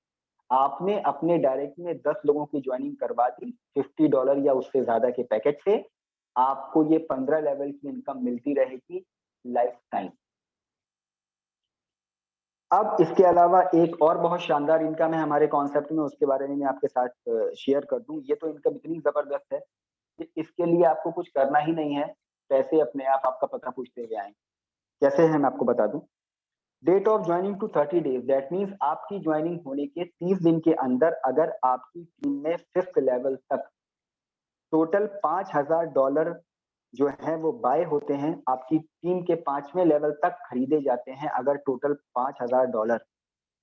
आपने अपने डायरेक्ट में 10 लोगों की जॉइनिंग करवा दी $50 या उससे ज़्यादा के पैकेज से, आपको ये 15 लेवल की इनकम मिलती रहेगी लाइफ टाइम। अब इसके अलावा एक और बहुत शानदार इनकम है हमारे कॉन्सेप्ट में, उसके बारे में मैं आपके साथ शेयर कर दूँ। ये तो इनकम इतनी ज़बरदस्त है कि इसके लिए आपको कुछ करना ही नहीं है, पैसे अपने आप आपका पता पूछते हुए आएँगे। कैसे है मैं आपको बता दूँ। Date of joining to 30 days, that means आपकी ज्वाइनिंग होने के 30 दिन के अंदर अगर आपकी टीम में 5th लेवल तक टोटल $5000 जो है वो बाय होते हैं, आपकी टीम के 5वें लेवल तक खरीदे जाते हैं अगर टोटल $5000,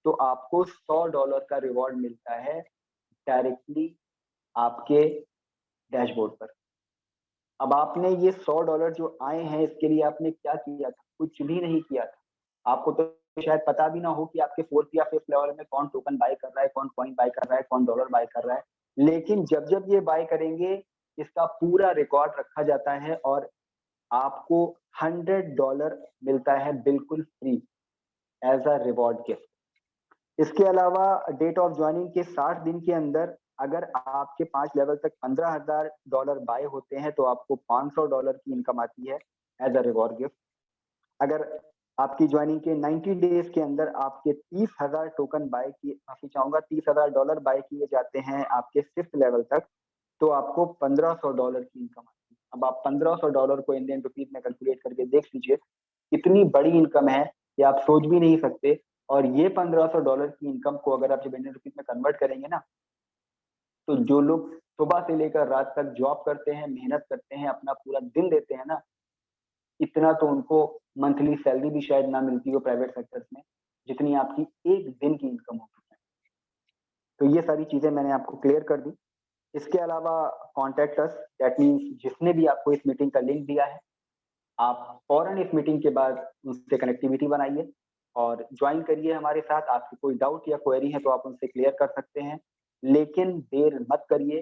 तो आपको $100 का रिवॉर्ड मिलता है डायरेक्टली आपके डैशबोर्ड पर। अब आपने ये $100 जो आए हैं इसके लिए आपने क्या किया था? कुछ भी नहीं किया था। आपको तो शायद पता भी ना हो कि आपके 4th या 5th लेवल में कौन टोकन बाय कर रहा है, कौन कॉइन बाय कर रहा है, कौन डॉलर बाय कर रहा है। लेकिन जब-जब ये बाय करेंगे, इसका पूरा रिकॉर्ड रखा जाता है और आपको $100 मिलता है बिल्कुल free as a reward gift. इसके अलावा डेट ऑफ जॉइनिंग के 60 दिन के अंदर अगर आपके 5 लेवल तक $15,000 बाय होते हैं, तो आपको $500 की इनकम आती है एज़ अ रिवॉर्ड गिफ्ट। अगर आपकी जॉइनिंग के 90 डेज़ के अंदर आपके 30,000 टोकन बाय किए, माफ़ी चाहूँगा, $30,000 बाय किए जाते हैं आपके 5th लेवल तक, तो आपको $1500 की इनकम आती है। अब आप $1500 को इंडियन रुपीज़ में कैलकुलेट करके देख लीजिए, इतनी बड़ी इनकम है कि आप सोच भी नहीं सकते। और ये $1500 की इनकम को अगर आप जब इंडियन रुपीज़ में कन्वर्ट करेंगे ना, तो जो लोग सुबह से लेकर रात तक जॉब करते हैं, मेहनत करते हैं, अपना पूरा दिन देते हैं ना, इतना तो उनको मंथली सैलरी भी शायद ना मिलती हो प्राइवेट सेक्टर्स में, जितनी आपकी एक दिन की इनकम होती है। तो ये सारी चीज़ें मैंने आपको क्लियर कर दी। इसके अलावा कॉन्टैक्ट अस, दैट मीन्स जिसने भी आपको इस मीटिंग का लिंक दिया है, आप फ़ौरन इस मीटिंग के बाद उनसे कनेक्टिविटी बनाइए और जॉइन करिए हमारे साथ। आपकी कोई डाउट या क्वेरी है तो आप उनसे क्लियर कर सकते हैं, लेकिन देर मत करिए।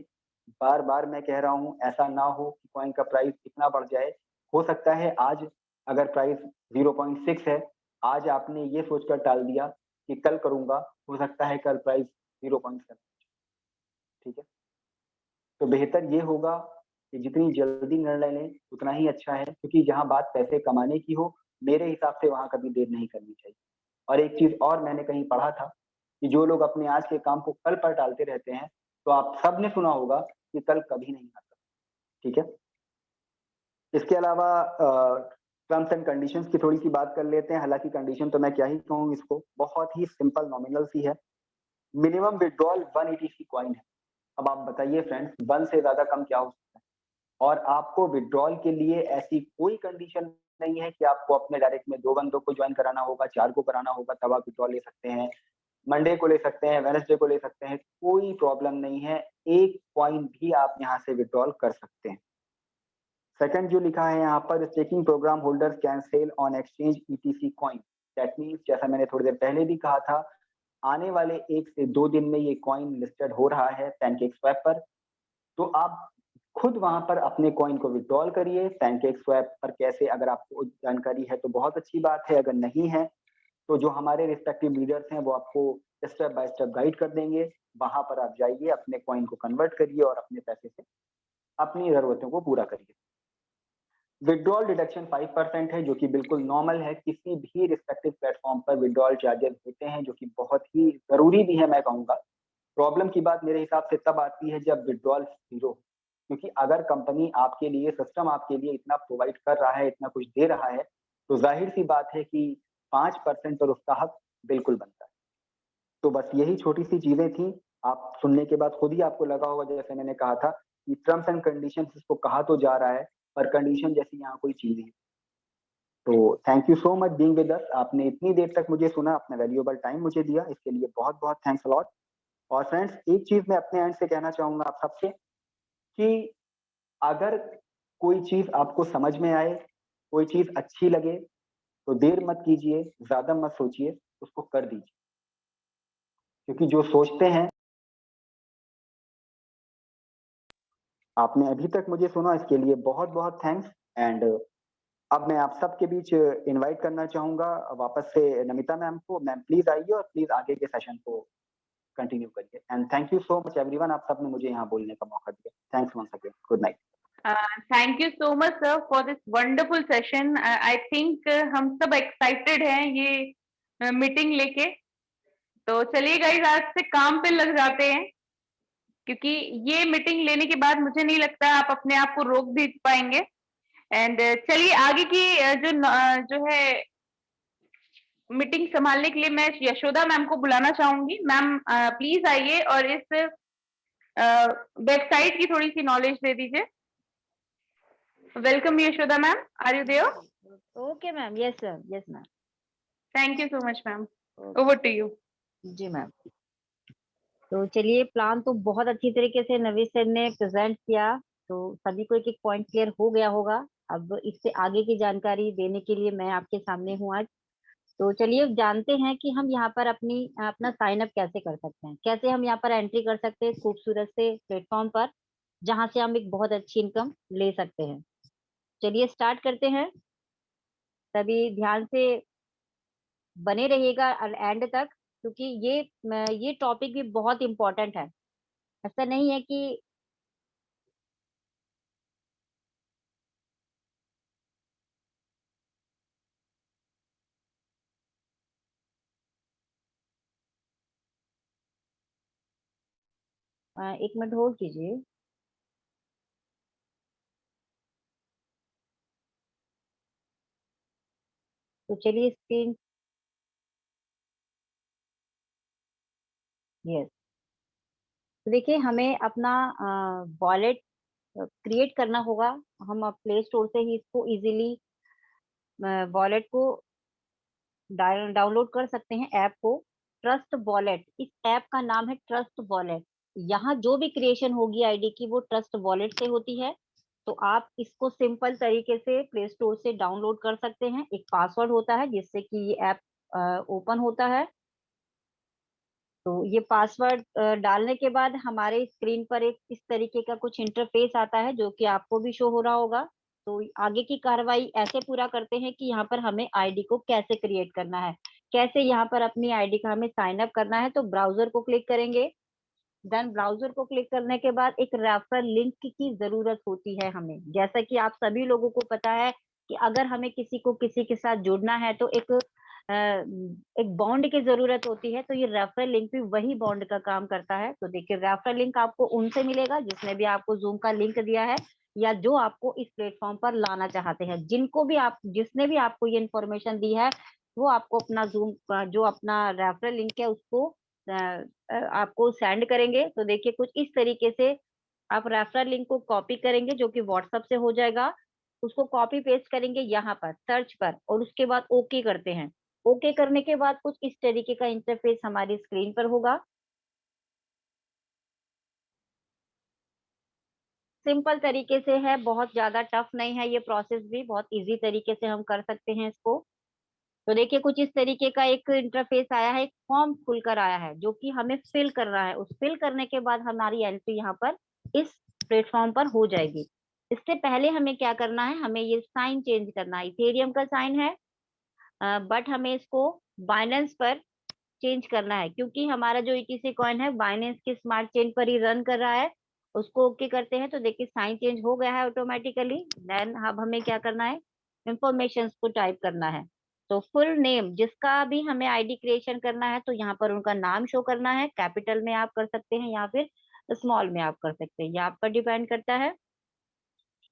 बार-बार मैं कह रहा हूँ, ऐसा ना हो कि कॉइन का प्राइस इतना बढ़ जाए। हो सकता है आज अगर प्राइस 0.6 है, आज आपने ये सोचकर टाल दिया कि कल करूँगा, हो सकता है कल प्राइस 0.7, ठीक है? तो बेहतर ये होगा कि जितनी जल्दी निर्णय लें, उतना ही अच्छा है, क्योंकि जहाँ बात पैसे कमाने की हो, मेरे हिसाब से वहाँ कभी देर नहीं करनी चाहिए। और एक चीज़ और मैंने कहीं पढ़ा था कि जो लोग अपने आज के काम को कल पर टालते रहते हैं, तो आप सबने सुना होगा कि कल कभी नहीं आता, ठीक है? इसके अलावा टर्म्स एंड कंडीशंस की थोड़ी-सी बात कर लेते हैं। हालाँकि कंडीशन तो मैं क्या ही कहूँ इसको, बहुत ही सिंपल नॉमिनल सी है। मिनिमम विथड्रॉल 180 कॉइन है। अब आप बताइए फ्रेंड्स, 1 से ज़्यादा कम क्या हो सकता है? और आपको विथड्रॉल के लिए ऐसी कोई कंडीशन नहीं है कि आपको अपने डायरेक्ट में 2 बंदों को जॉइन कराना होगा, 4 को कराना होगा, तब आप विथड्रॉल ले सकते हैं। मंडे को ले सकते हैं, वेडनेसडे को ले सकते हैं, कोई प्रॉब्लम नहीं है। 1 कॉइन भी आप यहाँ से विथड्रॉल कर सकते हैं। सेकंड जो लिखा है यहाँ पर, staking program holders can sell on exchange ETC coin, that means जैसा मैंने थोड़ी देर पहले भी कहा था, आने वाले 1 से 2 दिन में ये कॉइन लिस्टेड हो रहा है पैनकेकस्वैप पर। तो आप खुद वहाँ पर अपने कॉइन को विथड्रॉल करिए। पैनकेकस्वैप पर कैसे, अगर आपको जानकारी है तो बहुत अच्छी बात है, अगर नहीं है तो जो हमारे रिस्पेक्टिव लीडर्स हैं वो आपको स्टेप बाय स्टेप गाइड कर देंगे। वहाँ पर आप जाइए, अपने कॉइन को कन्वर्ट करिए और अपने पैसे से अपनी ज़रूरतों को पूरा करिए। विथड्रॉल डिडक्शन 5% है, जो कि बिल्कुल नॉर्मल है। किसी भी रिस्पेक्टिव प्लेटफ़ॉर्म पर विथड्रॉल चार्जेस होते हैं, जो कि बहुत ही ज़रूरी भी है मैं कहूँगा। प्रॉब्लम की बात मेरे हिसाब से तब आती है जब विथड्रॉल 0 हो, क्योंकि अगर कंपनी आपके लिए, सिस्टम आपके लिए इतना प्रोवाइड कर रहा है, इतना कुछ दे रहा है, तो ज़ाहिर-सी बात है कि 5% पर उसका हक बिल्कुल बनता है। तो बस यही छोटी-सी चीज़ें थी। आप सुनने के बाद खुद ही आपको लगा होगा, जैसे मैंने कहा था कि टर्म्स एंड कंडीशंस इसको कहा तो जा रहा है, पर कंडीशन जैसी यहाँ कोई चीज़ ही नहीं। तो thank you so much being with us. आपने इतनी देर तक मुझे सुना, अपना वैल्यूएबल टाइम मुझे दिया, इसके लिए बहुत-बहुत थैंक्स अ लॉट। और फ्रेंड्स, एक चीज़ मैं अपने एंड से कहना चाहूँगा आप सबसे कि अगर कोई चीज़ आपको समझ में आए, कोई चीज़ अच्छी लगे, तो देर मत कीजिए, ज़्यादा मत सोचिए, उसको कर दीजिए। क्योंकि जो सोचते हैं, आपने अभी तक मुझे सुना, इसके लिए बहुत-बहुत थैंक्स। एंड अब मैं आप सबके बीच इनवाइट करना चाहूँगा वापस से नमिता मैम को। मैम प्लीज़ आइए और प्लीज़ आगे के सेशन को कंटिन्यू करिए। And thank you so much everyone, आप सबने मुझे यहाँ बोलने का मौका दिया। Thanks once again. Good night. Thank you so much sir for this wonderful session. I think हम सब एक्साइटेड हैं ये मीटिंग लेके। तो चलिए गाइस, आज से काम पे लग जाते हैं, क्योंकि ये मीटिंग लेने के बाद मुझे नहीं लगता आप अपने आप को रोक भी पाएंगे। एंड चलिए आगे की जो है मीटिंग संभालने के लिए मैं यशोदा मैम को बुलाना चाहूंगी। मैम प्लीज आइए और इस वेबसाइट की थोड़ी सी नॉलेज दे दीजिए। Welcome Yashoda ma'am, are you there? Okay ma'am, yes sir, yes ma'am. Thank you so much ma'am, over to you. जी मैम। तो चलिए, प्लान तो बहुत अच्छी तरीके से नवीश सर ने प्रेजेंट किया, तो सभी को एक एक पॉइंट क्लियर हो गया होगा। अब इससे आगे की जानकारी देने के लिए मैं आपके सामने हूँ आज। तो चलिए जानते हैं कि हम यहाँ पर अपना साइन अप कैसे कर सकते हैं, कैसे हम यहाँ पर एंट्री कर सकते हैं खूबसूरत से प्लेटफॉर्म पर, जहाँ से हम एक बहुत अच्छी इनकम ले सकते हैं। चलिए स्टार्ट करते हैं। सभी ध्यान से बने रहिएगा एंड तक, क्योंकि ये टॉपिक भी बहुत इम्पोर्टेंट है। ऐसा नहीं है कि एक मिनट होल्ड कीजिए। तो चलिए स्क्रीन, यस। तो देखिए, हमें अपना वॉलेट क्रिएट करना होगा। हम प्ले स्टोर से ही इसको इजीली वॉलेट को डाउनलोड कर सकते हैं ऐप को। ट्रस्ट वॉलेट, इस ऐप का नाम है ट्रस्ट वॉलेट। यहाँ जो भी क्रिएशन होगी आईडी की, वो ट्रस्ट वॉलेट से होती है। तो आप इसको सिंपल तरीके से प्ले स्टोर से डाउनलोड कर सकते हैं। एक पासवर्ड होता है जिससे कि ये ऐप ओपन होता है। तो ये पासवर्ड डालने के बाद हमारे स्क्रीन पर एक इस तरीके का कुछ इंटरफेस आता है, जो कि आपको भी शो हो रहा होगा। तो आगे की कार्रवाई ऐसे पूरा करते हैं कि यहाँ पर हमें आईडी को कैसे क्रिएट करना है, कैसे यहाँ पर अपनी आईडी का हमें साइन अप करना है। तो ब्राउजर को क्लिक करेंगे। देन ब्राउजर को क्लिक करने के बाद एक रेफरल लिंक की जरूरत होती है हमें। जैसा कि आप सभी लोगों को पता है कि अगर हमें किसी को किसी के साथ जुड़ना है तो एक बॉन्ड की जरूरत होती है। तो ये रेफरल लिंक भी वही बॉन्ड का काम करता है। तो देखिए, रेफरल लिंक आपको उनसे मिलेगा जिसने भी आपको जूम का लिंक दिया है, या जो आपको इस प्लेटफॉर्म पर लाना चाहते हैं। जिसने भी आपको ये इन्फॉर्मेशन दी है, वो आपको अपना जूम का जो अपना रेफरल लिंक है उसको आपको सेंड करेंगे। तो देखिए, कुछ इस तरीके से आप रेफरल लिंक को कॉपी करेंगे, जो कि व्हाट्सएप से हो जाएगा। उसको कॉपी पेस्ट करेंगे यहाँ पर सर्च पर, और उसके बाद ओके करते हैं। ओके करने के बाद कुछ इस तरीके का इंटरफेस हमारी स्क्रीन पर होगा। सिंपल तरीके से है, बहुत ज्यादा टफ नहीं है। ये प्रोसेस भी बहुत इजी तरीके से हम कर सकते हैं इसको। तो देखिए कुछ इस तरीके का एक इंटरफेस आया है, एक फॉर्म खुलकर आया है जो कि हमें फिल करना है। उस फिल करने के बाद हमारी एंट्री यहाँ पर इस प्लेटफॉर्म पर हो जाएगी। इससे पहले हमें क्या करना है, हमें ये साइन चेंज करना है। इथेरियम का साइन है, बट हमें इसको बाइनेंस पर चेंज करना है, क्योंकि हमारा जो ईटीसी कॉइन है बाइनेंस की स्मार्ट चेन पर ही रन कर रहा है। उसको ओके करते हैं तो देखिए साइन चेंज हो गया है ऑटोमेटिकली। देन अब हमें क्या करना है, इंफॉर्मेशन को टाइप करना है। तो फुल नेम जिसका भी हमें आईडी क्रिएशन करना है, तो यहाँ पर उनका नाम शो करना है। कैपिटल में आप कर सकते हैं या फिर स्मॉल में आप कर सकते हैं, ये आप पर डिपेंड करता है।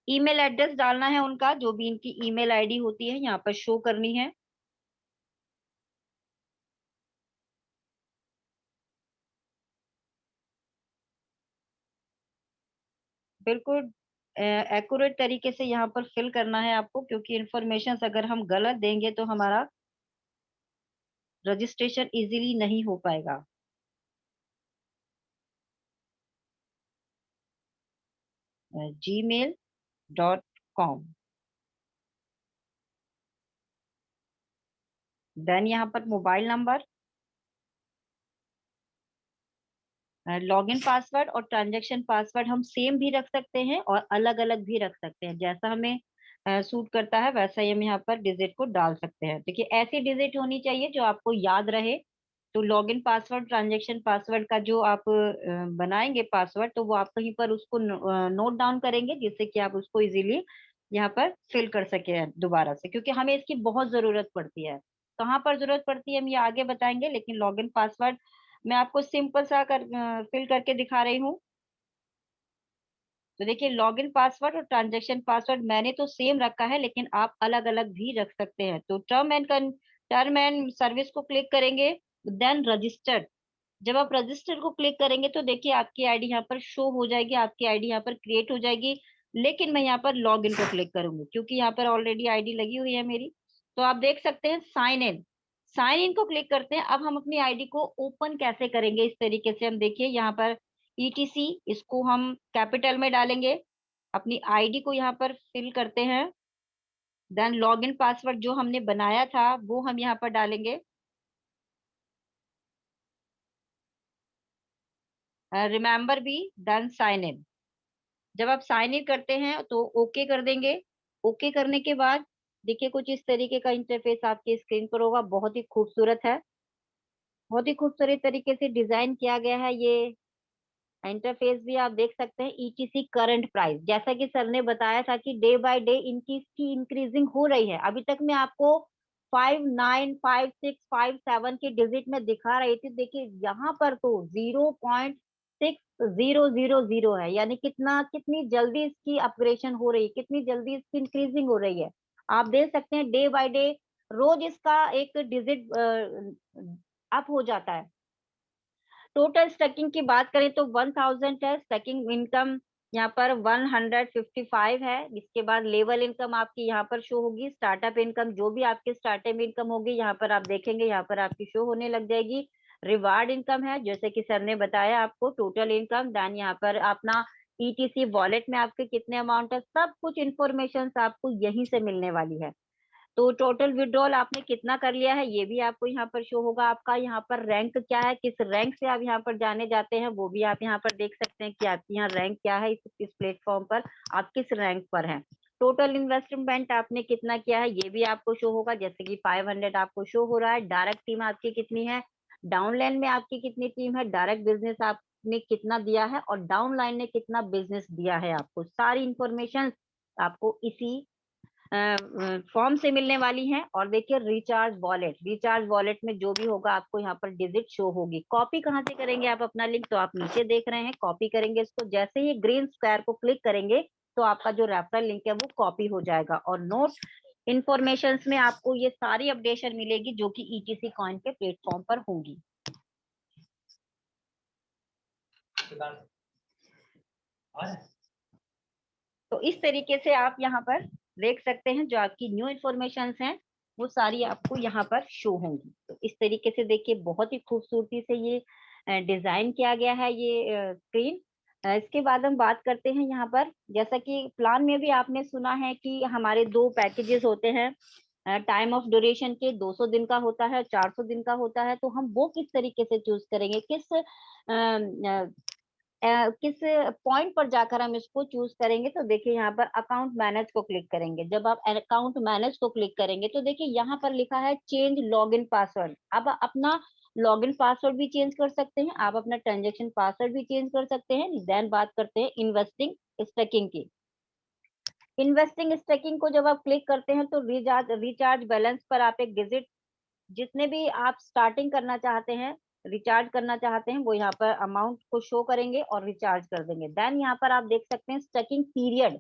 ईमेल एड्रेस डालना है उनका, जो भी इनकी ईमेल आईडी होती है यहाँ पर शो करनी है। बिल्कुल एक्यूरेट तरीके से यहाँ पर फिल करना है आपको, क्योंकि इंफॉर्मेशन अगर हम गलत देंगे तो हमारा रजिस्ट्रेशन इजीली नहीं हो पाएगा। gmail.com। देन यहाँ पर मोबाइल नंबर, लॉगिन पासवर्ड और ट्रांजैक्शन पासवर्ड हम सेम भी रख सकते हैं और अलग अलग भी रख सकते हैं, जैसा हमें सूट करता है वैसा ही हम यहाँ पर डिजिट को डाल सकते हैं। देखिए ऐसी डिजिट होनी चाहिए जो आपको याद रहे। तो लॉगिन पासवर्ड ट्रांजैक्शन पासवर्ड का जो आप बनाएंगे पासवर्ड, तो वो आप कहीं पर उसको नोट डाउन करेंगे, जिससे कि आप उसको इजीली यहाँ पर फिल कर सके दोबारा से, क्योंकि हमें इसकी बहुत जरूरत पड़ती है। कहाँ पर जरूरत पड़ती है हम ये आगे बताएंगे, लेकिन लॉगिन पासवर्ड मैं आपको सिंपल सा फिल करके दिखा रही हूँ। तो देखिए लॉगिन पासवर्ड और ट्रांजैक्शन पासवर्ड मैंने तो सेम रखा है, लेकिन आप अलग अलग भी रख सकते हैं। तो टर्म एंड सर्विस को क्लिक करेंगे, देन रजिस्टर्ड। जब आप रजिस्टर को क्लिक करेंगे तो देखिए आपकी आईडी यहाँ पर शो हो जाएगी, आपकी आईडी यहाँ पर क्रिएट हो जाएगी। लेकिन मैं यहाँ पर लॉग इन को क्लिक करूंगी, क्योंकि यहाँ पर ऑलरेडी आईडी लगी हुई है मेरी। तो आप देख सकते हैं साइन इन, साइन इन को क्लिक करते हैं। अब हम अपनी आईडी को ओपन कैसे करेंगे, इस तरीके से हम देखिए यहाँ पर ईटीसी, इसको हम कैपिटल में डालेंगे, अपनी आईडी को यहाँ पर फिल करते हैं। देन लॉगिन पासवर्ड जो हमने बनाया था वो हम यहाँ पर डालेंगे। Remember B, then sign in. जब आप साइन इन करते हैं तो ओके कर देंगे। ओके करने के बाद देखिए कुछ इस तरीके का इंटरफेस आपकी स्क्रीन पर होगा। बहुत ही खूबसूरत है, बहुत ही खूबसूरत तरीके से डिजाइन किया गया है। ये इंटरफेस भी आप देख सकते हैं। ईटीसी करंट प्राइस, जैसा कि सर ने बताया था कि डे बाय डे इनकी इसकी इंक्रीजिंग हो रही है। अभी तक मैं आपको 595657 की डिजिट में दिखा रही थी, देखिए यहाँ पर तो 0.6000 है। यानी कितनी जल्दी इसकी अपग्रेडेशन हो रही है, कितनी जल्दी इसकी इंक्रीजिंग हो रही है। आप देख सकते हैं डे बाय डे रोज इसका एक डिजिट अप हो जाता है। टोटल स्टैकिंग की बात करें तो 1000 है। स्टैकिंग इनकम यहाँ पर 155 है। इसके बाद लेवल इनकम आपकी यहाँ पर शो होगी। स्टार्टअप इनकम, जो भी आपकी स्टार्टअप इनकम होगी यहाँ पर आप देखेंगे, यहाँ पर आपकी शो होने लग जाएगी। रिवार्ड इनकम है, जैसे कि सर ने बताया आपको। टोटल इनकम, देन यहाँ पर अपना ईटीसी वॉलेट में आपके कितने अमाउंट है, सब कुछ इंफॉर्मेशन आपको यहीं से मिलने वाली है। तो टोटल विड्रॉल आपने कितना कर लिया है ये भी आपको यहाँ पर शो होगा। आपका यहाँ पर रैंक क्या है, किस रैंक से आप यहाँ पर जाने जाते हैं, वो भी आप यहाँ पर देख सकते हैं कि आपकी यहाँ रैंक क्या है। इस प्लेटफॉर्म पर आप किस रैंक पर हैं। टोटल इन्वेस्टमेंट आपने कितना किया है ये भी आपको शो होगा, जैसे कि 500 आपको शो हो रहा है। डायरेक्ट टीम आपकी कितनी है, डाउनलाइन में आपकी कितनी टीम है, डायरेक्ट बिजनेस आपने कितना दिया है और डाउनलाइन ने कितना बिजनेस दिया है, आपको सारी इंफॉर्मेशन आपको इसी फॉर्म से मिलने वाली हैं। और देखिए रिचार्ज वॉलेट, रिचार्ज वॉलेट में जो भी होगा आपको यहाँ पर डिजिट शो होगी। कॉपी कहाँ से करेंगे आप अपना लिंक, तो आप नीचे देख रहे हैं कॉपी करेंगे इसको। जैसे ही ग्रीन स्क्वायर को क्लिक करेंगे तो आपका जो रेफरल लिंक है वो कॉपी हो जाएगा। और नोट इन्फॉर्मेशन में आपको ये सारी अपडेशन मिलेगी जो कि ईटीसी कॉइन के प्लेटफॉर्म पर होगी। तो इस तरीके से आप यहाँ पर देख सकते हैं जो आपकी न्यू इन्फॉर्मेशन हैं वो सारी आपको यहाँ पर शो होंगी। तो इस तरीके से देखिए बहुत ही खूबसूरती से ये डिजाइन किया गया है ये स्क्रीन। इसके बाद हम बात करते हैं यहाँ पर, जैसा कि प्लान में भी आपने सुना है कि हमारे 2 पैकेजेस होते हैं, टाइम ऑफ ड्यूरेशन के 200 दिन का होता है, 400 दिन का होता है, तो हम वो किस तरीके से चूज करेंगे, किस पॉइंट पर जाकर हम इसको चूज करेंगे। तो देखिए यहाँ पर अकाउंट मैनेज को क्लिक करेंगे। जब आप अकाउंट मैनेज को क्लिक करेंगे तो देखिए यहाँ पर लिखा है चेंज लॉगिन पासवर्ड। आप अपना लॉगिन पासवर्ड भी चेंज कर सकते हैं, आप अपना ट्रांजेक्शन पासवर्ड भी चेंज कर सकते हैं। देन बात करते हैं इन्वेस्टिंग स्टेकिंग की। इन्वेस्टिंग स्टेकिंग को जब आप क्लिक करते हैं तो रिचार्ज बैलेंस पर आप एक डिजिट, जितने भी आप स्टार्टिंग करना चाहते हैं, रिचार्ज करना चाहते हैं, वो यहाँ पर अमाउंट को शो करेंगे और रिचार्ज कर देंगे। देन यहाँ पर आप देख सकते हैं स्टेकिंग पीरियड।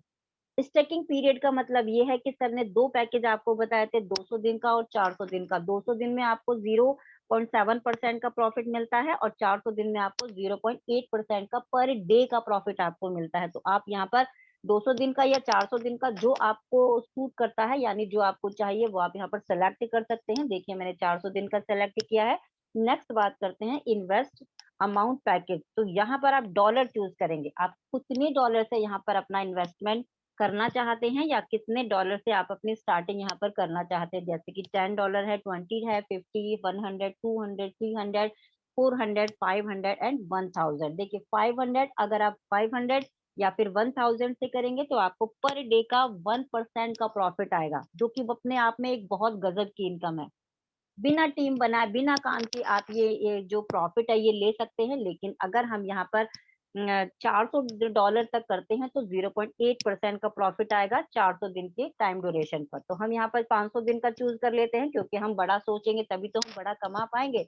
स्टेकिंग पीरियड का मतलब ये है कि सर ने 2 पैकेज आपको बताए थे, 200 दिन का और 400 दिन का। 200 दिन में आपको 0.7% का प्रॉफिट मिलता है और 400 दिन में आपको 0.8% का पर डे का प्रॉफिट आपको मिलता है। तो आप यहाँ पर 200 दिन का या 400 दिन का जो आपको सूट करता है, यानी जो आपको चाहिए वो आप यहाँ पर सेलेक्ट कर सकते हैं। देखिए मैंने 400 दिन का सेलेक्ट किया है। नेक्स्ट बात करते हैं इन्वेस्ट अमाउंट पैकेज। तो यहाँ पर आप डॉलर चूज करेंगे, आप कितने डॉलर से यहाँ पर अपना इन्वेस्टमेंट करना चाहते हैं या कितने डॉलर से आप अपनी स्टार्टिंग यहाँ पर करना चाहते हैं। जैसे कि $10 है, 20 है, 50, 100, 200, 300, 400, 500 एंड 1000। देखिए 500, अगर आप 500 या फिर 1000 से करेंगे तो आपको पर डे का 1% का प्रॉफिट आएगा, जो कि अपने आप में एक बहुत गजब की इनकम है। बिना टीम बनाए, बिना काम के आप ये जो प्रॉफिट है ये ले सकते हैं। लेकिन अगर हम यहाँ पर $400 तक करते हैं तो 0.8% का प्रॉफिट आएगा 400 दिन के टाइम ड्यूरेशन पर। तो हम यहाँ पर 500 दिन का चूज कर लेते हैं, क्योंकि हम बड़ा सोचेंगे तभी तो हम बड़ा कमा पाएंगे।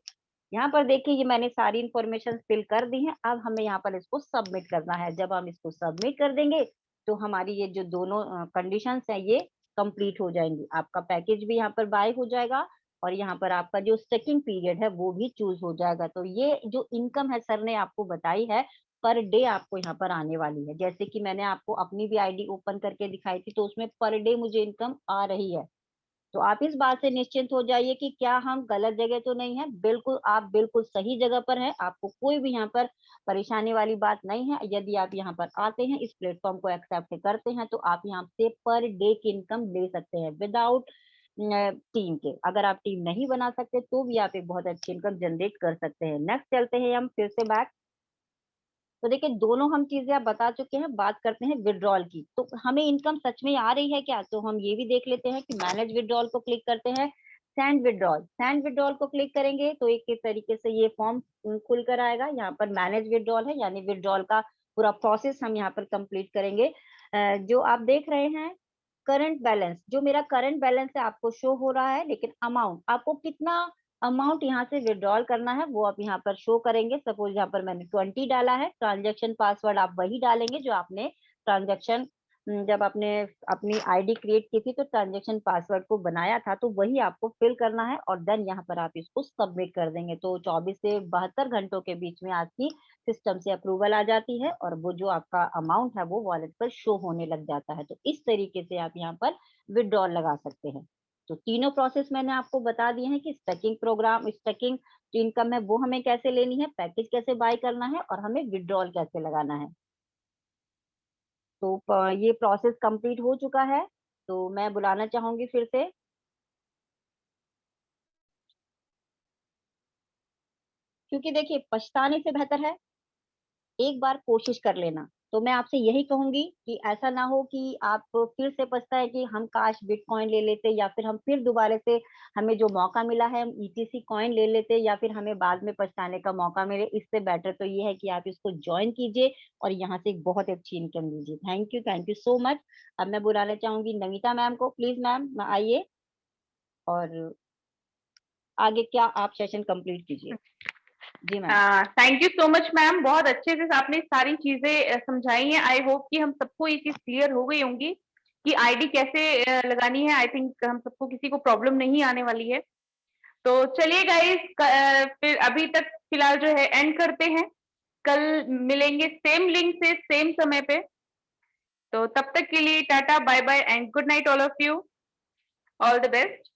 यहाँ पर देखिए ये मैंने सारी इंफॉर्मेशन फिल कर दी है। अब हमें यहाँ पर इसको सबमिट करना है। जब हम इसको सबमिट कर देंगे तो हमारी ये जो दोनों कंडीशंस है ये कंप्लीट हो जाएंगी। आपका पैकेज भी यहाँ पर बाय हो जाएगा और यहाँ पर आपका जो स्टेकिंग पीरियड है वो भी चूज हो जाएगा। तो ये जो इनकम है सर ने आपको बताई है पर डे आपको यहाँ पर आने वाली है। जैसे कि मैंने आपको अपनी भी आईडी ओपन करके दिखाई थी, तो उसमें पर डे मुझे इनकम आ रही है। तो आप इस बात से निश्चिंत हो जाइए कि क्या हम गलत जगह तो नहीं है। बिल्कुल आप बिल्कुल सही जगह पर हैं, आपको कोई भी यहाँ पर परेशानी वाली बात नहीं है। यदि आप यहाँ पर आते हैं, इस प्लेटफॉर्म को एक्सेप्ट करते हैं, तो आप यहाँ से पर डे की इनकम ले सकते हैं विदाउट टीम के। अगर आप टीम नहीं बना सकते तो भी आप एक बहुत अच्छी इनकम जनरेट कर सकते हैं। नेक्स्ट चलते हैं हम फिर से बैक। तो देखिए दोनों हम चीजें आप बता चुके हैं। बात करते हैं विड्रॉल की। तो हमें इनकम सच में आ रही है क्या, तो हम ये भी देख लेते हैं कि मैनेज विड्रॉल को क्लिक करते हैं। सेंड विड्रॉल, सेंड विड्रॉल को क्लिक करेंगे तो एक तरीके से ये फॉर्म खुल कर आएगा। यहाँ पर मैनेज विड्रॉल है, यानी विड्रॉल का पूरा प्रोसेस हम यहाँ पर कंप्लीट करेंगे। जो आप देख रहे हैं करंट बैलेंस, जो मेरा करंट बैलेंस है आपको शो हो रहा है, लेकिन अमाउंट आपको कितना अमाउंट यहाँ से विड्रॉल करना है वो आप यहाँ पर शो करेंगे। सपोज यहाँ पर मैंने 20 डाला है। ट्रांजैक्शन पासवर्ड आप वही डालेंगे जो आपने ट्रांजैक्शन, जब आपने अपनी आईडी क्रिएट की थी तो ट्रांजैक्शन पासवर्ड को बनाया था, तो वही आपको फिल करना है और देन यहाँ पर आप इसको सबमिट कर देंगे। तो 24 से 72 घंटों के बीच में आपकी सिस्टम से अप्रूवल आ जाती है और वो जो आपका अमाउंट है वो वॉलेट पर शो होने लग जाता है। तो इस तरीके से आप यहाँ पर विड्रॉल लगा सकते हैं। तो तीनों प्रोसेस मैंने आपको बता दिए हैं कि स्टैकिंग प्रोग्राम, स्टैकिंग इनकम है वो हमें कैसे लेनी है, पैकेज कैसे बाय करना है और हमें विड्रॉल कैसे लगाना है। तो ये प्रोसेस कंप्लीट हो चुका है। तो मैं बुलाना चाहूंगी फिर से, क्योंकि देखिए पछताने से बेहतर है एक बार कोशिश कर लेना। तो मैं आपसे यही कहूंगी कि ऐसा ना हो कि आप फिर से पछताए कि हम काश बिटकॉइन ले लेते, या फिर हम फिर दोबारा से हमें जो मौका मिला है हम ईटीसी कॉइन ले लेते, या फिर हमें बाद में पछताने का मौका मिले। इससे बेटर तो ये है कि आप इसको ज्वाइन कीजिए और यहाँ से एक बहुत अच्छी इनकम लीजिए। Thank you so much. अब मैं बुलाना चाहूंगी नमिता मैम को। प्लीज मैम आइए और आगे क्या आप सेशन कंप्लीट कीजिए। जी ma'am. Thank you so much ma'am, बहुत अच्छे से आपने सारी चीजें समझाई हैं। आई होप कि हम सबको ये चीज क्लियर हो गई होंगी कि आईडी कैसे लगानी है। आई थिंक हम सबको किसी को प्रॉब्लम नहीं आने वाली है। तो चलिए गाइस, फिर अभी तक फिलहाल जो है एंड करते हैं। कल मिलेंगे सेम लिंक से सेम समय पे। तो तब तक के लिए tata, bye bye and good night all of you. All the best.